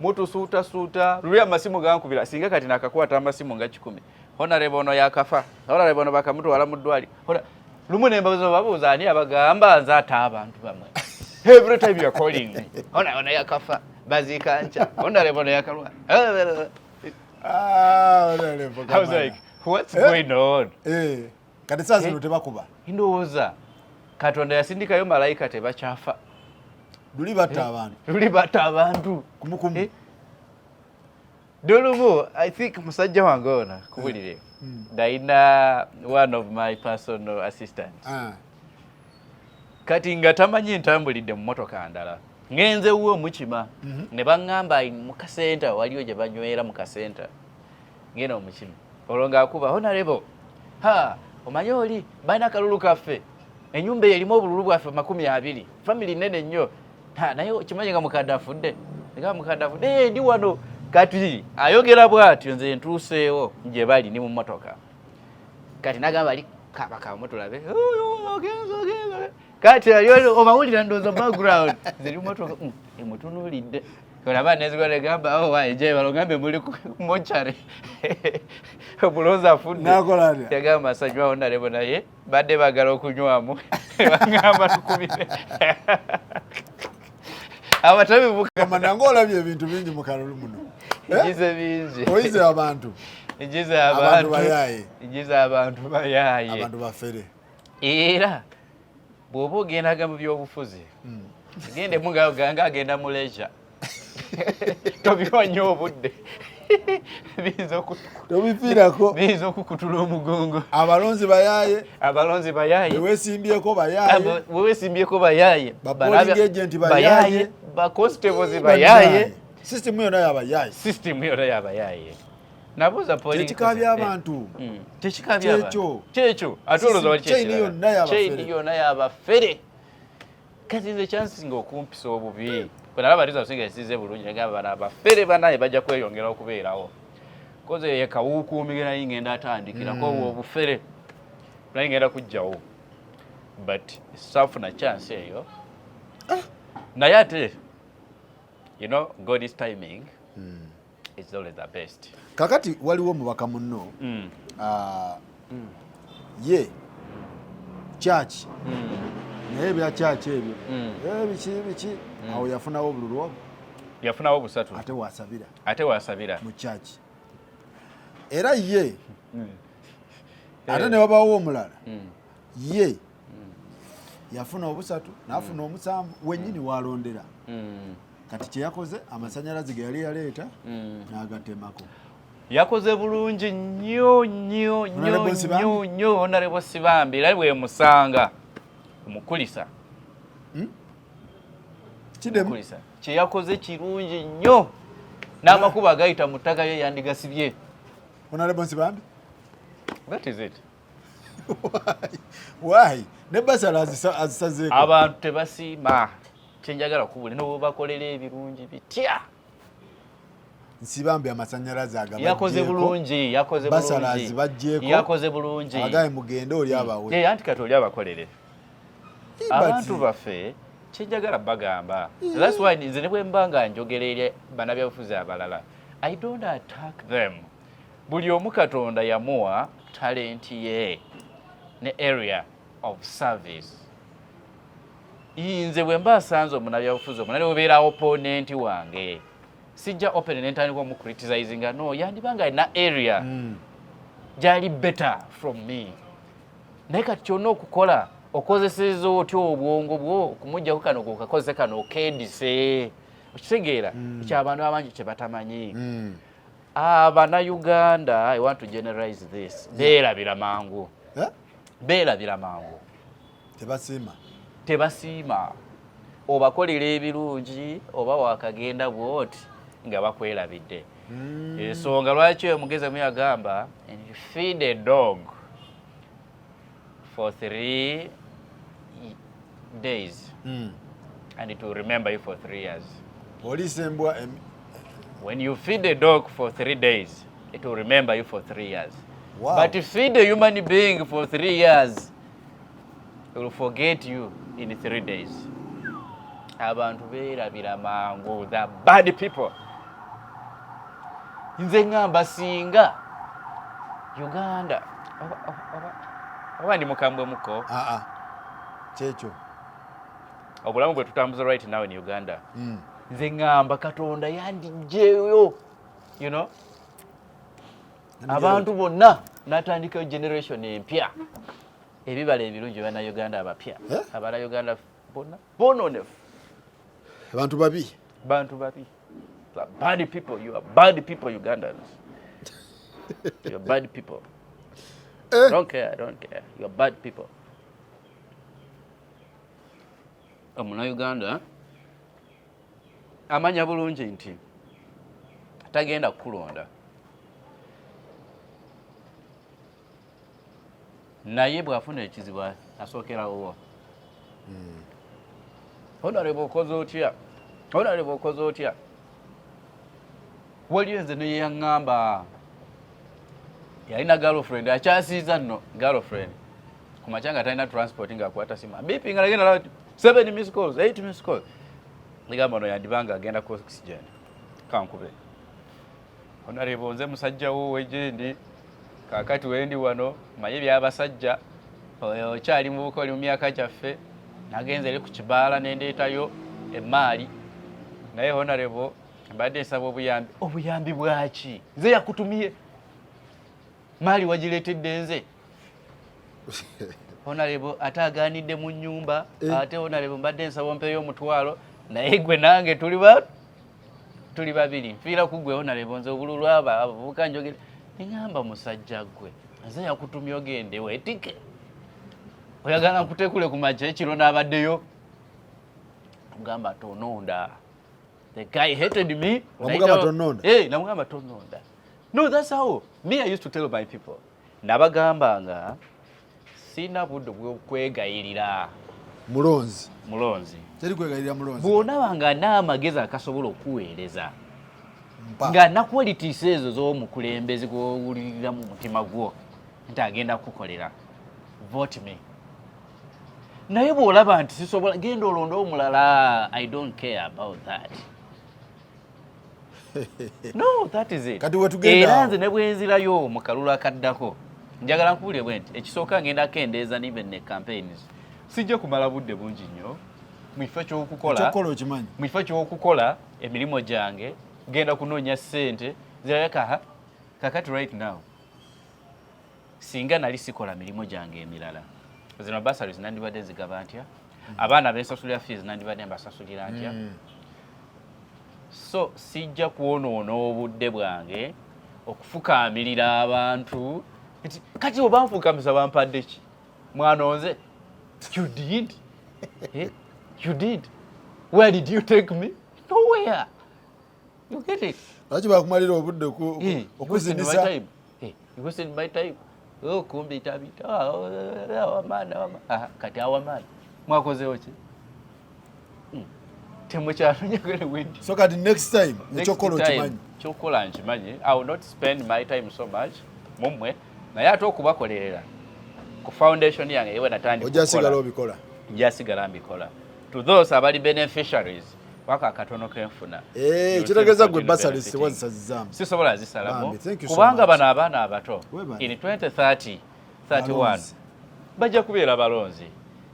Mutusuuta luli amasimu gankubira singa kati nakakwata amasimu nga 10. Honorable ono yakafa. Honorable ono bakamutwala mu ddwali. Lumu nembabuza babuuza ani abagamba nze ate abantu bamwe. Every time you are calling me. Ono yakafa. Bazika ncha. Honorable ono yakalwa. Honorable. I was like, what's going on? Kati sasa tebakuba. Ndowooza Katonda yasindikayo malayika tebakyafa. Luli batta abantu. Kumukumu. Dolumu, I think musajja wange ono kubulire. Daina one of my personal assistants. Kati nga tamanyi ntambulidde mu motoka ndala. ngenze uwo mukima ne bangamba mu kasenta waliyo gye banywera mu kasenta ngena omukima olonga akuba honorable ha omanyi oli balina kalulu kaffe enyumba erimu obululu bwaffe 20 family nene nnyo ha naye kimanyi nga mukadde afudde nga mukadde afudde ndi wano kati ayogera bw'atyo nze ntuuseewo gye bali ni mu mmotoka kati nagamba ali kabaka mutulabe kati aliyo omawulira ndooza background ziri mmotoka emutunuulidde olaba nezigwa negamba waije balongambe muli mochare obuloza afudde yagamba asanywa Honorable naye badde bagala okunywamu bagamba tukubire abatabi bukamana ngolabye ebintu bingi mu kalulu muno igize bingi oyize abantu igize abantu bayaye igize abantu bayaye abantu bafere era bwoba ogendaga mu byobufuzi gende munga ganga agenda mu leisure tobiwanya obudde biza okukutula omugongo abalonzi bayaye wewesimbyeko bayaye bapoling agent bayaye baconstables bayaye system yona yabayaye nabuuza tekikabya abantu kyekyo ate olowooza wali kyekirala yonna yabafere kati nze kyansinga okumpisa obubi bwenalaba atiza osinga esize bulungi negamba bano abafere banaye bajja kweyongera okubeerawo koze ye kawuukuumige naye ngenda atandikirako obufere naye ngenda kujjawo but saafuna chance eyo naye ate you know God is timing is always the best. Kakati waliwo mubaka munno ye church naye bya church ebyo biki awo yafunawo obululu obwo yafunawo busatu ate wasabira mu church era ye ate ne wabawo omulala ye yafuna obusatu nafuna omusanvu wenyini walondera kati kyeyakoze amasanyalaze ge yali yaleeta n'agatemako yakoze bulungi nnyo Honorable Sibambi era bwe musanga omukulisa kidemukulisa kyeyakoze kirungi nnyo n'amakubo agayita mu ttaka ye yandigasibye Honorable Sibambi. That is it. Why? Nebasala azisazeeko abantu tebasiima kyenjagala kubuli no bakolera ebirungi bitya Nsibambi amasanyalaze agabajjeko yakoze bulungi yakoze bulungi agaye mugende oli abawe anti kati oli abakolere abantu baffe kyenjagala bagamba that's why nze ne bwe mbanga njogerere banabyabufuzi abalala I don't attack them buli omu Katonda yamuwa talent ye ne area of service inze bwe mbasanze omunabyabufuzi omunale obeera opponent wange sijja open n'entandikwa mu criticizing no yandibanga na area gyali better from me naye kati kyonna okukola okozeseza otyo obwongo bwo okumuggyako kano gokakozese kano okedise okitegeera ekyabantu abangi kye batamanyi Abana-Uganda, I want to generalize this. Beerabira mangu. Beerabira mangu. Tebasiima. Obakolera ebirungi oba wakagenda bwoti nga bakwerabidde. Ensonga lwaki omugezi mu yagamba feed a dog for 3 days and it will remember you for 3 years. When you feed a dog for 3 days, it will remember you for 3 years. Wow. But if you feed a human being for 3 years, it will forget you in 3 days. Abantu beerabira mangu, the bad people. Nze ngamba singa Uganda oba ndi mukambwe muko kyekyo obulamu bwe tutambuza right now in Uganda nze ngamba Katonda yandijeyo you know abantu bonna natandika generation empya ebibala ebirungi bana Uganda abapya abala Uganda bonna bononefu abantu babi bad people. You are bad people, Ugandans. You are bad people. I don't care. You are bad people. Omuna Uganda amanya bulungi nti tagenda kukulonda naye bw'afuna ekizibu asookerawo Honorable okoze otya waliyo nze ne yaŋŋamba yalina girlfriend akyasiiza nno girlfriend ku makya nga talina transport ng'akwata simu bipi nga nagenda 7 missed calls 8 missed calls ligamba ono yandibanga agenda ku oxygen kankube Honorable nze musajja wo wejendi kakati wendi wano maye by'abasajja okyali mu bukoli mu myaka gyaffe nagenze eri ku kibaala nendeetayo emaali naye Honorable mbadde nsaba obuyambi bwaki nze yakutumye maali wagireetedde nze Honorable ate agaanidde mu nnyumba ate Honorable mbadde nsaba ompeyo omutwalo naye gwe nange tuli babiri nfiira ku gwe Honorable nze obululu abavubuka njogere neŋŋamba musajja gwe nze yakutumye ogende weetike oyagala nkutekule ku makya ekiro n'abaddeyo namugamba tononda the guy hated me namugamba tononda no that's how me I used to tell my people nabagambanga sina budde bw'okwegayirira mulonzi teri kwegayirira mulonzi bw'onabanga n'amagezi akasobola okuweereza nga na qualities ezo z'omukulembezi gw'owulirira mu mutima gwo nti agenda kukolera vote me naye bw'olaba nti sisobola genda olonda omulala I don't care about that no that is it kati wetugenda era nze ne bwenzirayo mu kalulu akaddako njagala nkubuulire bwe nti ekisooka ngenda akendeeza n'eben ne campaigns sijja kumala budde bungi nnyo mu kifo ky'okukola emirimu gyange genda kunoonya ssente zirabeka kakati right now singa nali sikola mirimu gyange emirala zino bursaries nandibadde zigaba ntya abaana bensasulira fees nandibadde mbasasulira ntya so sijja kwonoona obudde bwange okufukaamirira abantu kati oba nfukamisa bampadde ki mwanonze you did where did you take me nowhere you get it laki bakumalira obudde okuzinisa you wasted my time kumbi tabita awamaana kati awamaana mwakozeho ki temukyalonyagale wendi so kati next time ekyokola okimanyi kyokola nkimanyi I will not spend my time so much mumwe naye ate okubakolerera ku foundation yange yewe natandika ojasigala obikola njasigala mbikola to those abali beneficiaries waka katono kenfuna kitegeeza gwe bursaries wazisazizaamu sisobola zisalamu kubanga bano abaana abato in 2030 31 bajja kubeera balonzi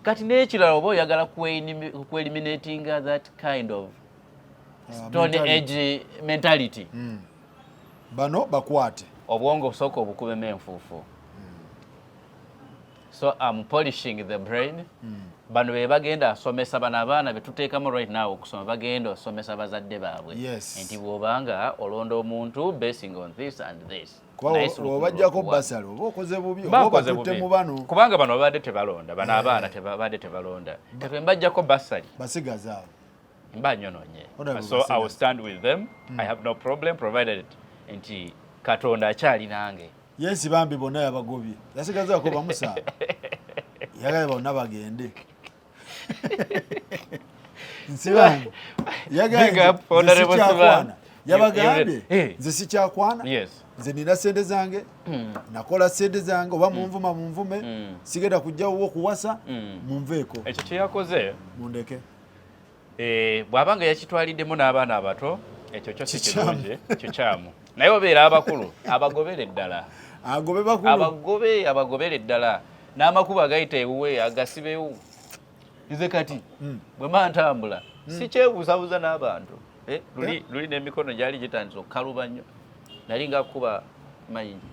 kati n'ekirala oba oyagala ku-eliminating that kind of stone age mentality bano bakwate obwongo busooka obukubemu enfuufu so I'm polishing the brain bano be bagenda asomesa bano abaana betuteekamu right now okusoma bagenda osomesa bazadde baabwe nti bw'obanga olonda omuntu basing on this and this obajjako basalo oba okoze bubi oba batutte mu bano kubanga bano babadde tebalonda bano abaana babadde tebalonda kati mbajjako basali basigaza mbanyononye so I will stand with them I have no problem provided nti Katonda akyali nange Yes bambi bonna yabagobye yasigazaako bamusa yagala bonna bagende nsibangu yagala yabagambye nze sikyakwana nze nina sente zange nakola sente zange oba munvume sigenda kujjawo okuwasa munveeko ekyo kyeyakoze mundeke bw'abanga yakitwaliddemu n'abaana abato ekyo kyo sikirungi kikyamu naye obeera abakulu abagobere ddala abagobere ddala n'amakubo agayita ewuwe agasibewo nze kati bwe mantambula sikyebuusabuuza n'abantu luli n'emikono gyali gitandise okukaluba nnyo nali nga kuba mayinji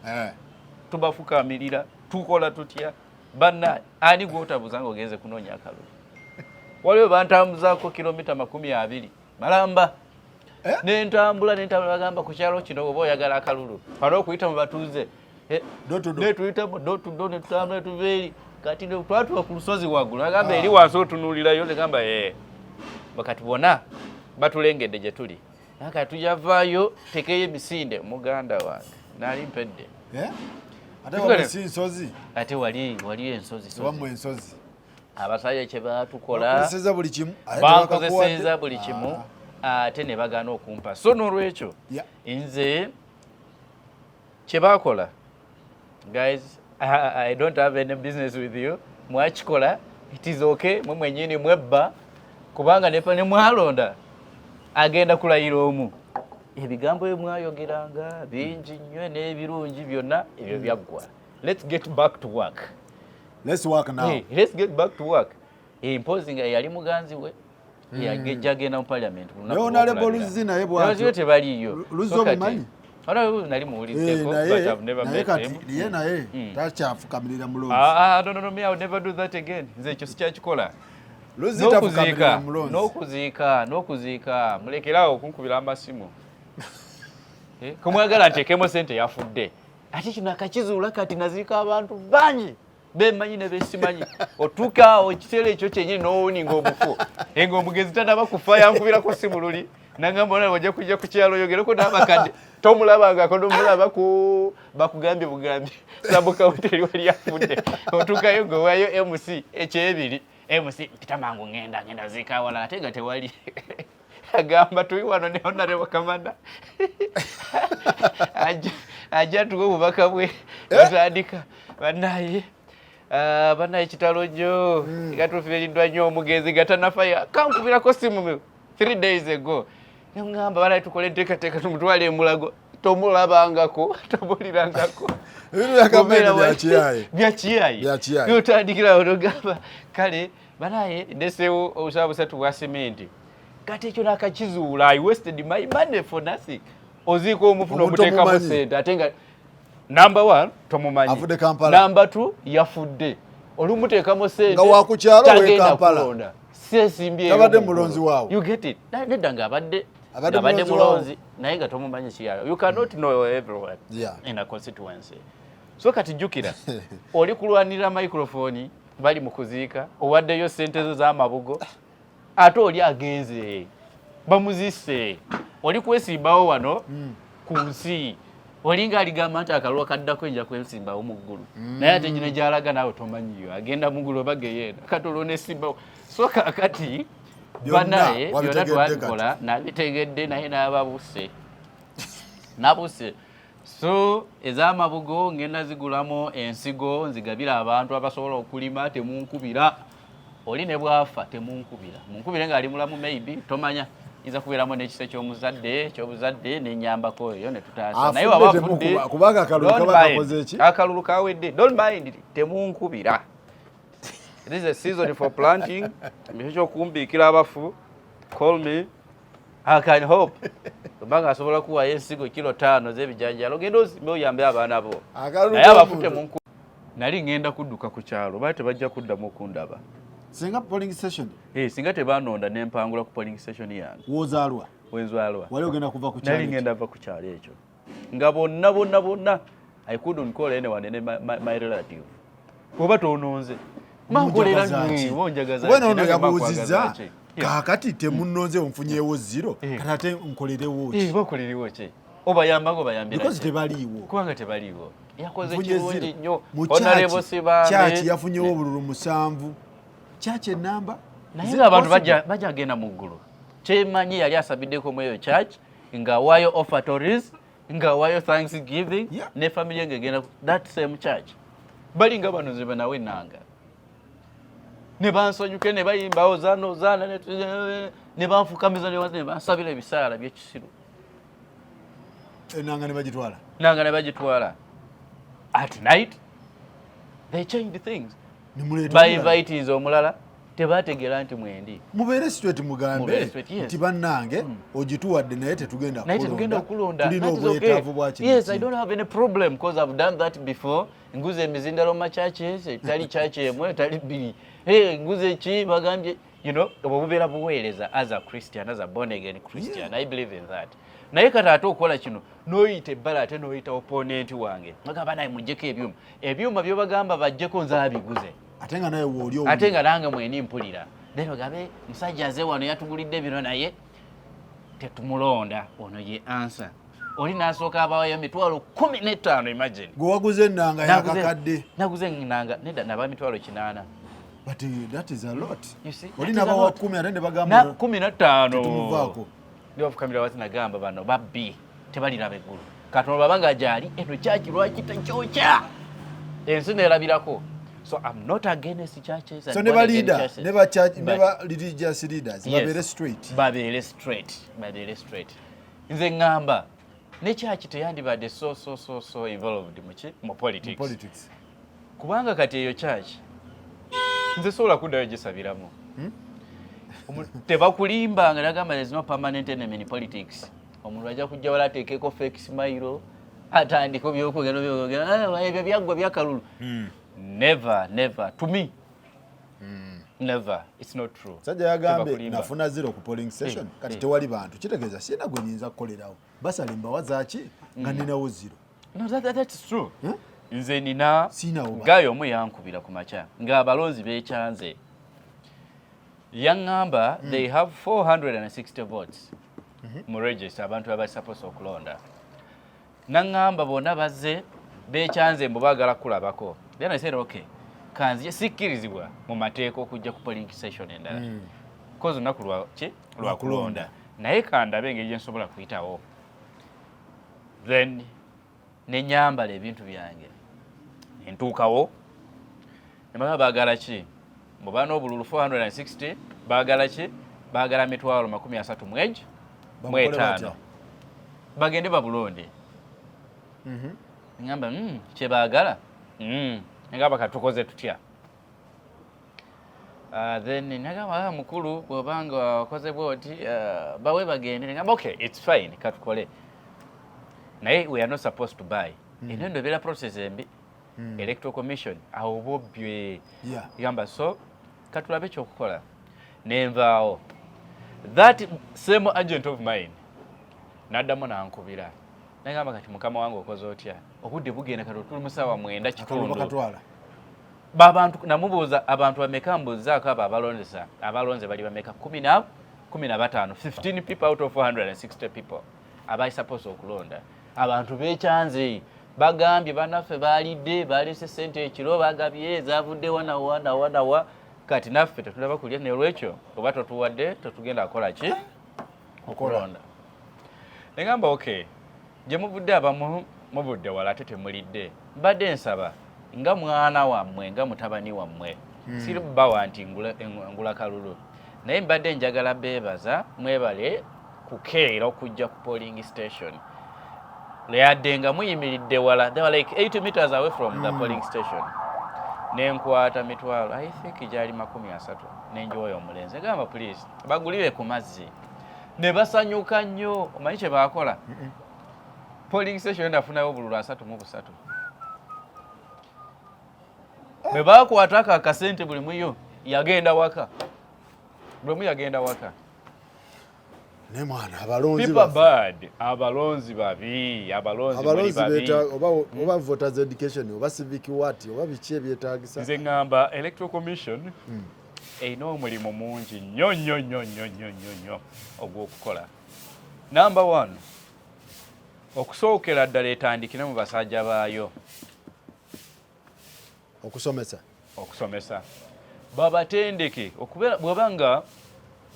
tubafukaamirira tukola tutya banna ani gwotabuuza nga ogenze kunoonya akalulu waliwo bantambuzaako kilomita 20 malamba nentambula bagamba ku kyalo kino oba oyagala akalulu pano okuyita mu batuuze netuyitamu dotudo netutambula netuveeri kati twatuba ku lusozi waggulu agamba eri wansi otunuulirayo negamba bakati bona batulengedde gye tuli aka tujavaayo tekeyo emisinde muganda wange nali mpedde ate wali ensozi ate wali ensozi wamwe ensozi abasajja kye batukola bakozeseza buli kimu bakozeseza buli kimu ate ne bagana okumpa so n'olwekyo nze kye bakola guys I don't have any business with you mwakikola it is okay mwe mwenyini mwebba kubanga ne mwalonda agenda kulayira omu ebigambo bye mwayogeranga bingi nnyo n'ebirungi byonna ebyo byaggwa let's get back to work. Let's work now. Hey, let's get back to work. Imposing yali muganzi we yagenda mu parliament. Honorable Luzi naye bw'atyo. Naye tebaliyo. Luzi omumanyi? Honorable nali muwuliddeko but I've never met him. Ye naye takyafukamirira mulonzi. No, me I would never do that again. Nze ekyo sikyakikola. Luzi tafukamirira mulonzi. N'okuziika. Mulekerawo okunkubira amasimu. Kumwagala nteekemu sente yafudde. Ate kino akakizuula kati naziika abantu bangi. Bemanyi ne besimanyi otuka okitere ekyo kyennyini n'owuninga obufu engo omugezi tanaba kufa yankubirako simu luli nangamba ona wajja kujja ku kyalo oyogereko n'abakadde tomulabangako nomulaba bakugambye bugambye sabukawunteri wali afudde otukayo ng'owaayo MC ekyebiri MC pitamangu ngenda ziika wala ate nga tewali agamba tuli wano ne Honorable Kamana ajja tuwe obubaka bwe otandika bannaye bana ekitalo nnyo gatufiiriddwa nnyo omugezi gatanafaya kankubirako simu 3 days ago ngamba bana tukole enteekateeka tumutwale emulago tomulabangako tomulirangako byakiyayi otandikirawo nogamba kale banaye ndeseewo obusawo busatu bwa simenti kati ekyo nakakizuula I wasted my money for nothing oziika omufu n'omuteekamu sente ate nga Number 1 tomumanyi. Afudde Kampala. Number 2 yafudde. Olumuteekamo sente. Nga wakukyalo we Kampala. Sesimbye. Tabadde mulonzi waawo. You get it. Nedda nga abadde mulonzi naye nga tomumanyi kiyalo. You cannot know everyone in a constituency. So kati jjukira oli kulwanira microphone bali mu kuziika owaddeyo sente zo z'amabugo ate oli agenze bamuzise oli kwesimbawo wano ku nsi olinga aligamba nti akalwa kaddako enja kwesimbawo mu ggulu naye ate nyine gy'alaga naawe tomanyiyo agenda mu ggulu bageyeena katolo nesimbawo so kakati banaye byonna twabikola nabitegedde naye n'ababuse nabuse so ez'amabugo ngenda zigulamu ensigo nzigabira abantu abasobola okulima temunkubira oli ne bwafa temunkubira munkubire ng'ali mulamu maybe tomanya iza kubeeramu n'ekise ky'obuzadde n'ennyambako eyo ne tutaasa naye wabafudde kubanga akalulu kaba kakoze ki akalulu kawedde don't mind temunkubira it is a season for planting ekyokumbiikira abafu call me I can hope kubanga asobola kuwayo ensigo kilo 5 z'ebijanjalo genda ozimbe oyambe abaana bo naye abafudde munku nali ngenda kudduka ku kyalo baali tebajja kuddamu okundaba singa polling station singa tebanonda nempangula ku polling station yange wozaalwa wenzaalwa wali ogenda kuva ku kyalo nali ngenda va ku kyalo ekyo nga bonna I couldn't call anyone in my relative oba tononze mankolera wonjagaza wena yabuuzizza kakati temunonze onfunyeewo 0 kati nkolerewo ki bakolerewo ki oba yambago bayambira because tebaliiwo kubanga tebaliiwo yakoze kirungi nnyo Honorable Sibambe kyaki yafunyeewo obululu 7 church enamba naye abantu bajja genda mu ggulu kyemanyi yali asabiddeko mu eyo church nga wayo offertories nga wayo thanksgiving ne family yange genda that same church bali nga bano ziba nawe nanga ne bansonyuke ne bayimbawo zaana ne banfukamiza ne bansabira ebisaala by'ekisiru nanga ne bagitwala at night they change things by invitees omulala tebategeera nti mwendi mubeere straight mugambe nti bannange ogituwadde naye tetugenda kulonda tulina obwetaavu bwa kino yes I don't have any problem because I've done that before nguze emizindalo mu churches tali church emwe tali bbiri nguze ki bagambye you know obubeera buweereza as a Christian as a born again Christian I believe in that naye kati ate okola kino n'oyita ebbala ate n'oyita opponent wange bagamba naye mujjeko ebyuma byo bagamba bajjeko nzaabiguze ate nga naye wooli ate nga nange mweni mpulira then ogabe musajja aze wano yatugulidde bino naye tetumulonda ono ye answer oli nasooka abawayo emitwalo 15 imagine gwe waguze ennanga yakakadde naguze ennanga nedda naba mitwalo 8 but that is a lot you see oli nabawa 10 ate ne bagamba na 15 tetumuvaako ndio fukamira wati nagamba bano Babi tebalira begulu Katonda babanga jali eno church lwaki tachocha ensi nerabirako. So I'm not against churches and so never leader never church never religious leaders babere straight babere straight nze ngamba ne church teyandibadde so involved mu politics kubanga kati eyo church nze sola kuddayo gisabiramu tebakulimbanga nagamba there's no permanent enemy in politics. Omuntu ajja kujja wala ateekeko fake smile atandika byokugenda ebyo byaggwa byakalulu. Never to me. Never. It's not true. Sajja yagambe nafuna 0 ku polling station kati tewali bantu kitegeeza sina gwe nyinza kukolerawo basalimba wazaki nga ninawo 0. No, that's true. Nze nina gayo omu yankubira ku macha nga abalonzi beekyanze yangamba they have 460 votes mu register abantu abali supposed okulonda nangamba bonna bazze beekyanze mbu baagala kulabako. Then I said okay kanzi sikkirizibwa mu mateeko okujja ku polling station endala kozi olunaku lwa kulonda naye kandabe engeri gye nsobola kuyitawo then nenyambala ebintu byange entuukawo nemagamba baagala ki mu baana obululu 460 baagala ki baagala mitwalo 35 bagende babulonde ngamba kye baagala ngaba katukoze tutya then nagamba mukulu bwobanga wakoze bwoti bawe bagende ngamba okay it's fine katukole naye we are not supposed to buy eno bela process embi electoral commission awo bobbye yamba so katulabe kyokukola nenvaawo that same agent of mine naddamu nankubira nagamba kati mukama wange okoze otya obudde bugenda kati tuli musawa 9 kitundu babantu namubuuza abantu bameka mbuzaako abo abalonze bali bameka 15 15 people out of 460 people abai suppose okulonda abantu beekyanze bagambye banaffe balidde balese sente ekiro bagabye zavudde wana kati naffe tetulaba kulya n'olwekyo oba totuwadde tetugenda akola ki okulonda negamba okay gye muvudde abamu muvudde wala ate temulidde mbadde nsaba nga mwana wammwe nga mutabani wammwe siri bbawa nti ngula kalulu naye mbadde njagala beebaza mwebale kukeera okujja ku polling station yadde nga muyimiridde wala they were like 80 meters away from the polling station nenkwata mitwalo I think gyali 30 nenjoyo omulenzi gamba please bagulire ku mazzi ne basanyuka nnyo omanyi kye baakola polling station ndafunayo obululu 3 mu 3 bwe baakwatako akasente buli muyo yagenda waka buli mu yagenda waka ne mwana abalonzi people bad abalonzi babi abalonzi babi oba voters education oba civic what oba bichi ebyetaagisa nze ngamba electoral commission eina omulimu mungi nnyo ogw'okukola. Number 1 okusookera ddala etandikire mu basajja baayo okusomesa babatendeke okubeera bw'obanga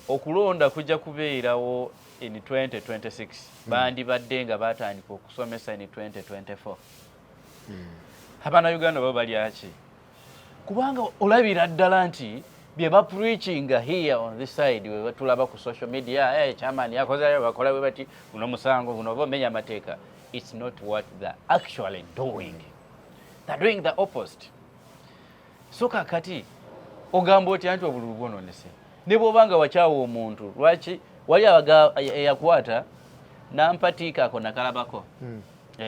okulonda kujja kubeerawo in 2026 bandibadde nga batandika okusomesa in 2024 abana Uganda baba bali aki kubanga olabira ddala nti bye ba preaching here on this side we tulaba ku social media chairman yakoze bakola we bati uno musango uno bomenya mateeka. It's not what they're actually doing. They're doing the opposite. So kakati ogamba oti anti obululu bwononese ne bwobanga wakyawo omuntu lwaki wali abaga yakwata nampatika ako nakalabako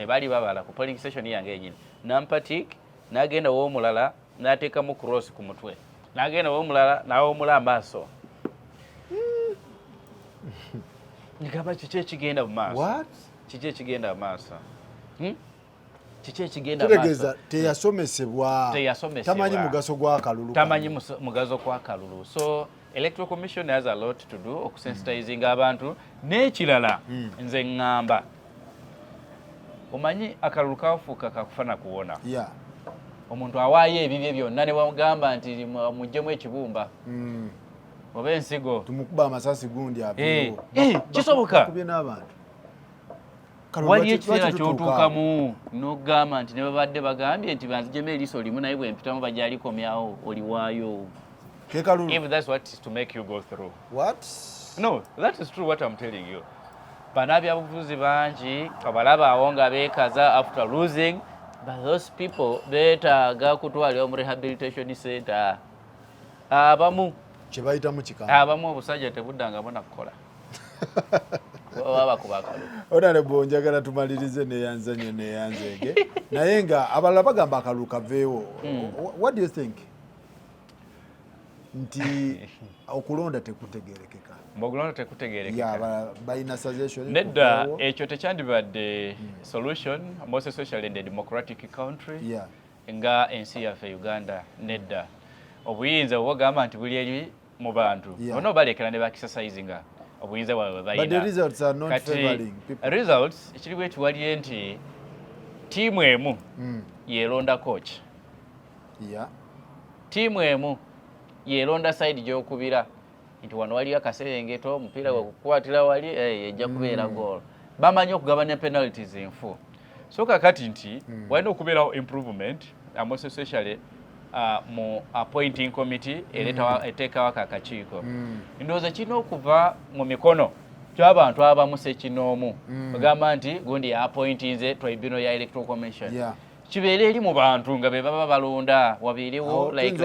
bali babala ku polling station yange yenyini nampatik nagenda w'omulala nateeka mu cross ku mutwe nagenda w'omulala nawo omula amaaso nikaba kiki ekigenda mu maaso kiki ekigenda mu maaso kiki ekigenda mu maaso teyasomesebwa tamanyi mugaso gwa kalulu mugaso kwa kalulu so Electoral Commission has a lot to do okusensitizing abantu n'ekirala nze ngamba omanyi akalulu kafuuka kakufana kuwona omuntu awaayo ebibye byonna ne bamugamba nti mujjemu ekibumba oba ensigo tumukuba amasasi gundi aveewo kisoboka wali ekiseera kyotuukamu n'okugamba nti ne babadde bagambye nti banzijemu eriiso limu naye bwe mpitamu bajja likomyawo oliwaayo. If that's what is to make you go through. What? No, that is true what I'm telling you. Banabyabufuzi bangi abalaba awo nga beekaza after losing, but those people beetaaga kutwalibwa mu rehabilitation center. Abamu kye bayitamu kikamba. Abamu obusajja tebuddangamu na kukola. Baba kubakalu. Honorable njagala tumalirize neyanzege. Naye nga abalala bagamba akalulu kaveewo. What do you think? Nti okulonda tekutegerekeka. Okulonda tekutegerekeka. Yeah, balina suggestion. Nedda ekyo tekyandibadde solution, most especially in the democratic country. Yeah. Nga ensi yaffe Uganda nedda. Obuyinza obugamba nti buli eri mu bantu. Bonna balekera ne bakisasizinga. Obuyinza bwabwe balina. But the results are not favoring people. Results ekiri bwetu wali nti tiimu emu yeeronda coach. Yeah. Tiimu emu yeeronda side gy'okubira nti wano waliyo akaserengeto omupiira gwegukwatira wali ejja kubeera goal. Bamanyi okugabanya penalties enfu. So kakati nti walina okubeerawo improvement most especially mu appointing committee eteekawo akakiiko. Ndowooza kirina okuva mu mikono gy'abantu abamu ssekinoomu bagamba nti gundi yaappointinze tribunal ya electoral commission. Kibeere eri mu bantu nga be baba balonda wabeerewo like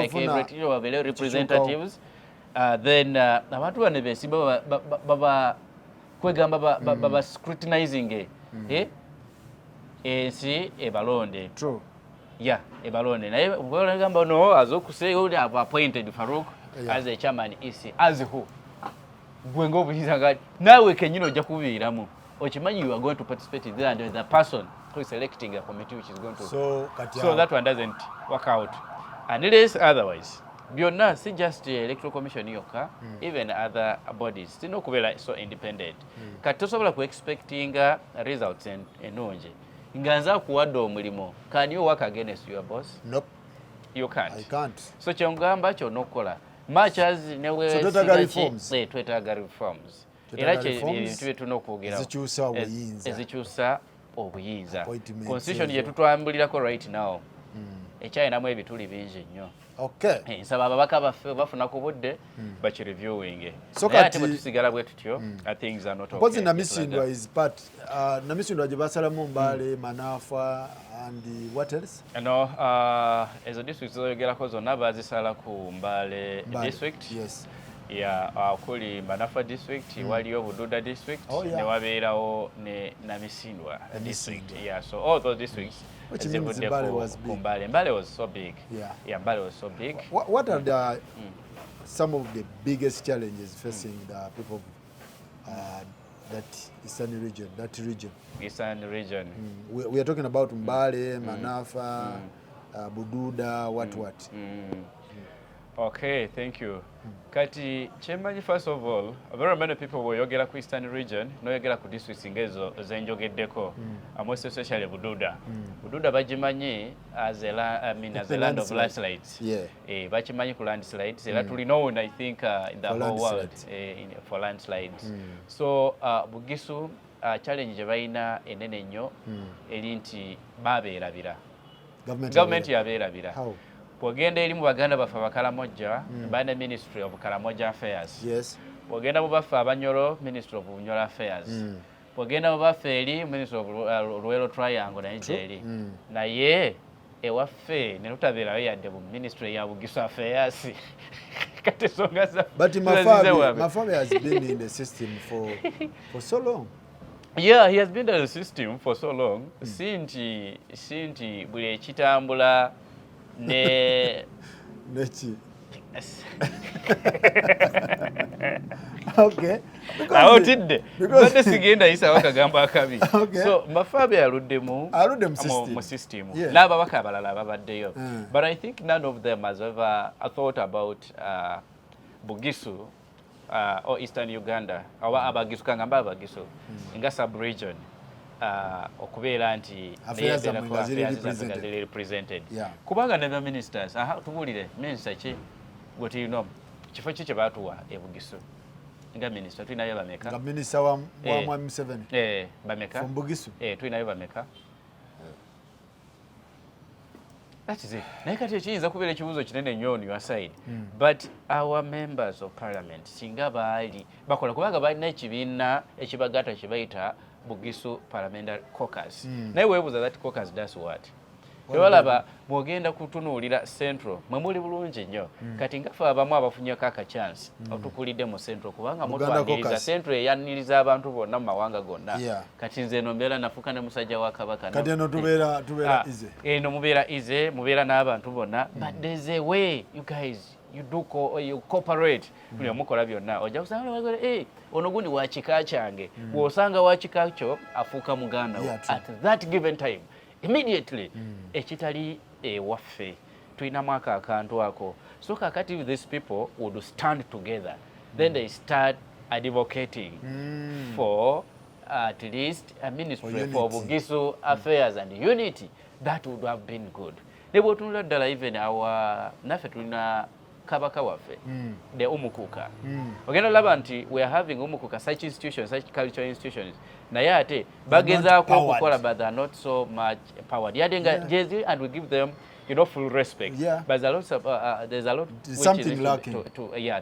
wabeerewo representatives then abantu bano beesimba baba kwegamba baba scrutinizing ensi ebalonde. True. Yeah, ebalonde naye bagamba no azokuseeyo appointed Farouk as a chairman EC as who gwe ng'obuyinza nga naawe kenyini ojja kubiiramu okimanyi you are going to participate in there and the person who is selecting a committee which is going to so that one doesn't work out unless otherwise byonna si just electoral commission yokka even other bodies sina okubeera so independent kati tosobola ku expecting results ennungi nga nze akuwadde omulimu can you work against your boss? Nope. You can't. I can't. So kyongamba kyonna okukola much as newe twetaaga reforms era ebintu bye tulina okwogerawo ezikyusa obuyinza constitution gye tutwambulirako right now ekyalinamu ebituli bingi nnyo. Nsaba ababaka baffe bafuna ku budde bakireviewing naye ate bwe tusigala bwe tutyo things are not okay. Namisindwa is part Namisindwa gye basalamu Mbale, Manafa and what else? No, ezo districts zoyogerako zonna bazisala ku Mbale district. Yes. Yeah, kuli Manafa district, waliyo Bududa district, ne wabeerawo ne Namisindwa district. Yeah, so all those districts which means Mbale was big. Mbale was so big. Yeah, Mbale was so big. What are the some of the biggest challenges facing the people of that eastern region, Eastern region. We are talking about Mbale, Manafa, Bududa, what? Okay, thank you. Kati chemanyi first of all, very many people boyogera ku eastern region noyogera ku districts ngezo zenjogeddeko most especially Bududa. Bududa bagimanyi as a land of landslides. Bakimanyi ku landslides era tulinowo I think in the whole world for landslides. So Bugisu challenge gye balina enene nnyo eri nti babeerabira. Government yabeerabira. Bw'ogenda eri mu baganda baffe abakalamojja balina Ministry of Karamoja Affairs. Yes. Bw'ogenda mu baffe abanyolo Ministry of Bunyolo Affairs. Bw'ogenda mu baffe eri Ministry of Royal Triangle naye gyeri. Naye ewaffe ne tutabeerayo yadde mu Ministry ya Bugisu Affairs. Kati ensonga za But Mafabe has been in the system for so long. Yeah, he has been in the system for so long. Sinti buli ekitambula ne Nechi. Okay. Aho tidde. Bade sigenda isa wakagamba akabi. So Mafabe aludde mu system. N'ababaka abalala babaddeyo. But I think none of them has ever thought about Bugisu or Eastern Uganda oba abagisu kangamba abagisu nga sub-region okubeera nti ziri represented kubanga ne ba ministers tubulire minister ki gotino kifo ki kye baatuwa e Bugisu nga minister tulinayo bameka nga minister wa Mwami Museveni bameka from Bugisu tulinayo bameka that is it naye kati ekiyinza kubeera ekibuuzo kinene nnyo on your side but our members of parliament singa baali bakola kubanga balina ekibiina ekibagata kye bayita Bugisu Parliamentary Caucus. Naye weebuuza that caucus does what? Tewalaba mwogenda kutunuulira Central mwe muli bulungi nnyo kati ngafe abamu abafunyeko akachance otukulidde mu Central kubanga mutwaniriza Central eyaniriza abantu bonna mu mawanga gonna kati nze eno mbeera nafuuka ne musajja wa Kabaka kati eno tubeera ize eno mubeera ize mubeera n'abantu bonna but there's a way you guys you cooperate buli omukola byonna ojja kusanga ono gundi wa kika kyange bw'osanga wa kika kyo afuuka muganda wo at that given time immediately ekitali ewaffe tulinamu akantu ako so kakati these people would stand together then they start advocating for at least a ministry for Bugisu affairs and unity that would have been good ne bw'otunula ddala even naffe tulina Kabaka waffe the Umukuka ogenda olaba nti we are having Umukuka such institutions such cultural institutions naye ate bagezaako okukola but they are not so much powered yadenga jezi and we give them full respect but there's a lot which is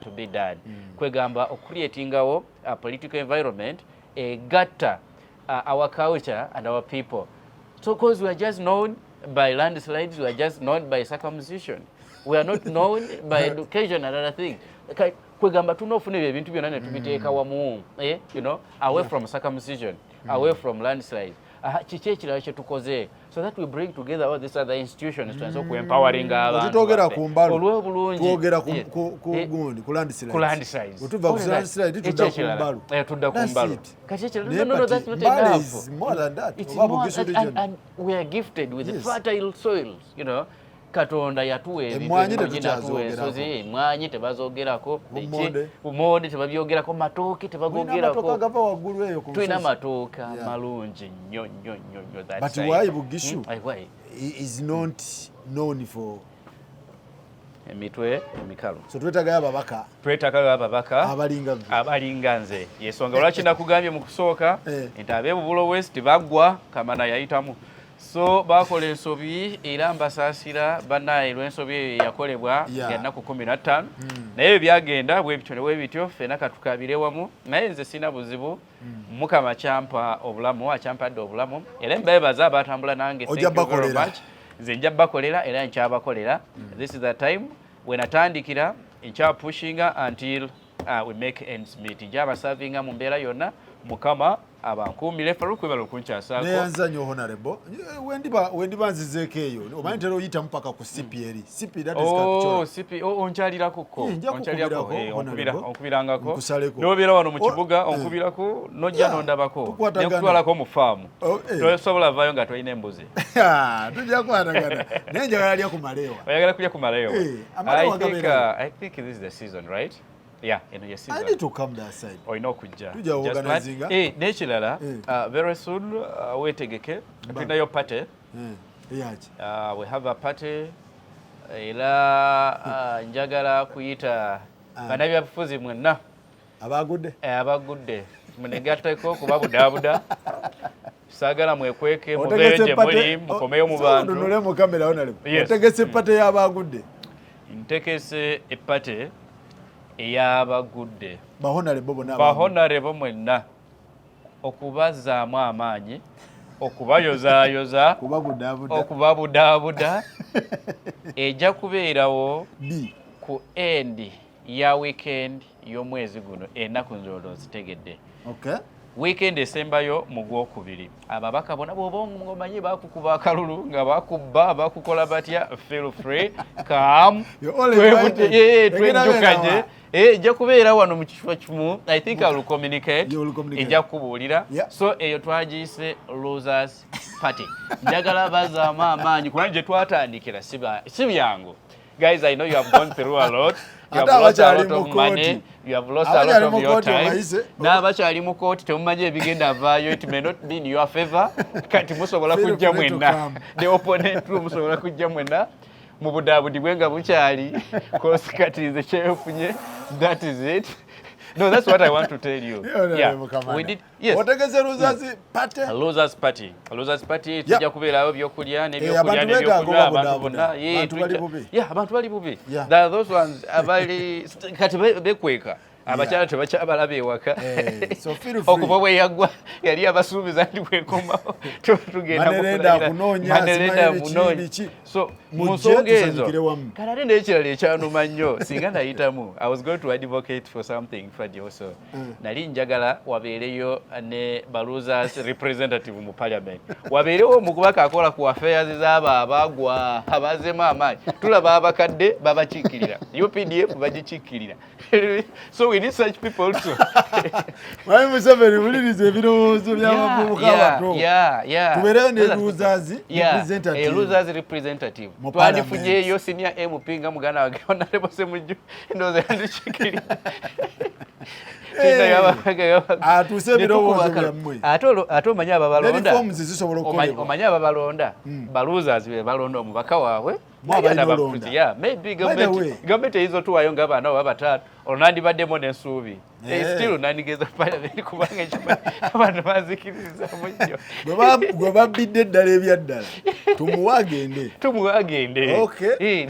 to be done kwegamba okcreatingawo a political environment egatta our culture and our people so because we are just known by landslides we are just known by circumcision we are not known by education and other things. Kwegamba tunofuna ebintu byonna ne tubiteeka wamu away from circumcision away from landslides kiki ekirala kye tukoze so that we bring together all these other institutions to empowering abantu tutogera ku mbalo olw'obulungi twogera ku landslides tuva ku landslides tudda ku mbalo tudda ku mbalo kati ekirala no that's not enough more than that it's more and we are gifted with fertile soils Katonda yatuwa ebintu emwanyi tebazoogerako bumonde tebabyogerako matooke tebagoogerako tulina matooka malungi nnyo but why Bugisu is not known for emitwe emikalu so twetagayo ababaka abalinga nze yensonga lwaki nakugambye mu kusooka nti ab'eBubulo West baggwa Kamana yayitamu so bakola ensobi era mbasaasira bannaye lw'ensobi eyo yakolebwa ennaku 15 naye byagenda bwe bityo ffenna katukabire wamu naye nze sina buzibu Mukama kyampa obulamu akyampadde obulamu era mbeebaza abatambula nange nze nja bakolera era nkyabakolera this is the time when atandikira nkyapushinga until we make ends meet njabasavinga mu mbeera yonna Mukama abankuumire Faruku ebalo kunkyasako neyanza nnyo honorable wendiba nzizeeko eyo omanyi ntera oyita mpaka ku CPL onkyalirako onkubirangako nobeera wano mu kibuga onkubirako nojja nondabako nekutwalako mu faamu tosobola vaayo nga tolina embuzi tujja kwatagana naye njagala lya ku maleewa oyagala kulya ku maleewa I think this is the season right I need to come that side. Okujja. Tujja organizing. N'ekirala very soon weetegeke tulinayo party. We have a party era njagala kuyita bannabyabufuzi mwenna abagudde munegatteko kuba budaabuda saagala mwekweke mubeere gye muli mukomeyo mu bantu tunule mu kamera otegese party y'abagudde ntekese epate ey'abagudde bahonarebo mwenna okubazaamu amaanyi okubayozaayoza okubabudaabuda ejja kubeerawo ku endi ya weekend y'omwezi guno ennaku nzolo nzitegedde weekend esembayo mu Gwokubiri ababaka bonna bw'oba omanyi bakukuba akalulu nga bakubba bakukola batya feel free come twenjukanye ejja kubeera wano mu kifo kimu I think I will communicate ejja kubuulira so eyo twagiyise losers party njagala bazaamu amaanyi kubanga gye twatandikira si byangu guys I know you have gone through a lot you have lost a lot of money, you have lost a lot of your time. N'abakyali mu kooti temumanyi ebigenda avaayo, it may not be in your favor. Kati musobola kujja mwenna. The opponent musobola kujja mwenna. Mu budaabudi bwe nga bukyali. Kosi kati nze kyefunye. That is it. No, that's what I want to tell you. We did. Yes. What is a losers party? A losers party. A losers party. Tujja kubeerawo byokulya n'ebyokunywa abantu bonna. Yeah, abantu bali bubi. There are those ones abali kati bekweka. Abakyala tebakyabalabe ewaka. Okuva bwe yaggwa yali abasuubiza nti bwekomawo tugenda kunoonya. So mu nsonga ezo kale ate n'ekirala ekyanuma nnyo singa nayitamu I was going to advocate for something Fadi also. Nali njagala wabeereyo ne Baluzas representative mu parliament. Wabeerewo omukubaka akola ku affairs z'abo abagwa abazeemu amaanyi. Tulaba abakadde babakiikirira. UPDF bagikiikirira. So we need such people too. Why Museveni mulirize ebirowoozo by'abavubuka abato. Tubeereyo ne losers representative. A losers representative. Twalifunyeeyo senior MP nga muganda wange Honorable Semujju ndowooza yandikiikirira. Atuuse ebirowoozo byammwe. Ate omanyi ababalonda. Reforms zisobola okukolebwa. Omanyi ababalonda. Baluzas be balonda omubaka waabwe. Maybe government eyizotuwayo ng'abaana oba bataano olunandibaddemu n'ensuubi. Still nandigeza parliament kubanga abantu banzikiririzaamu nnyo. Gwe babbidde eddala ebyaddala tumuwe agende. Okay.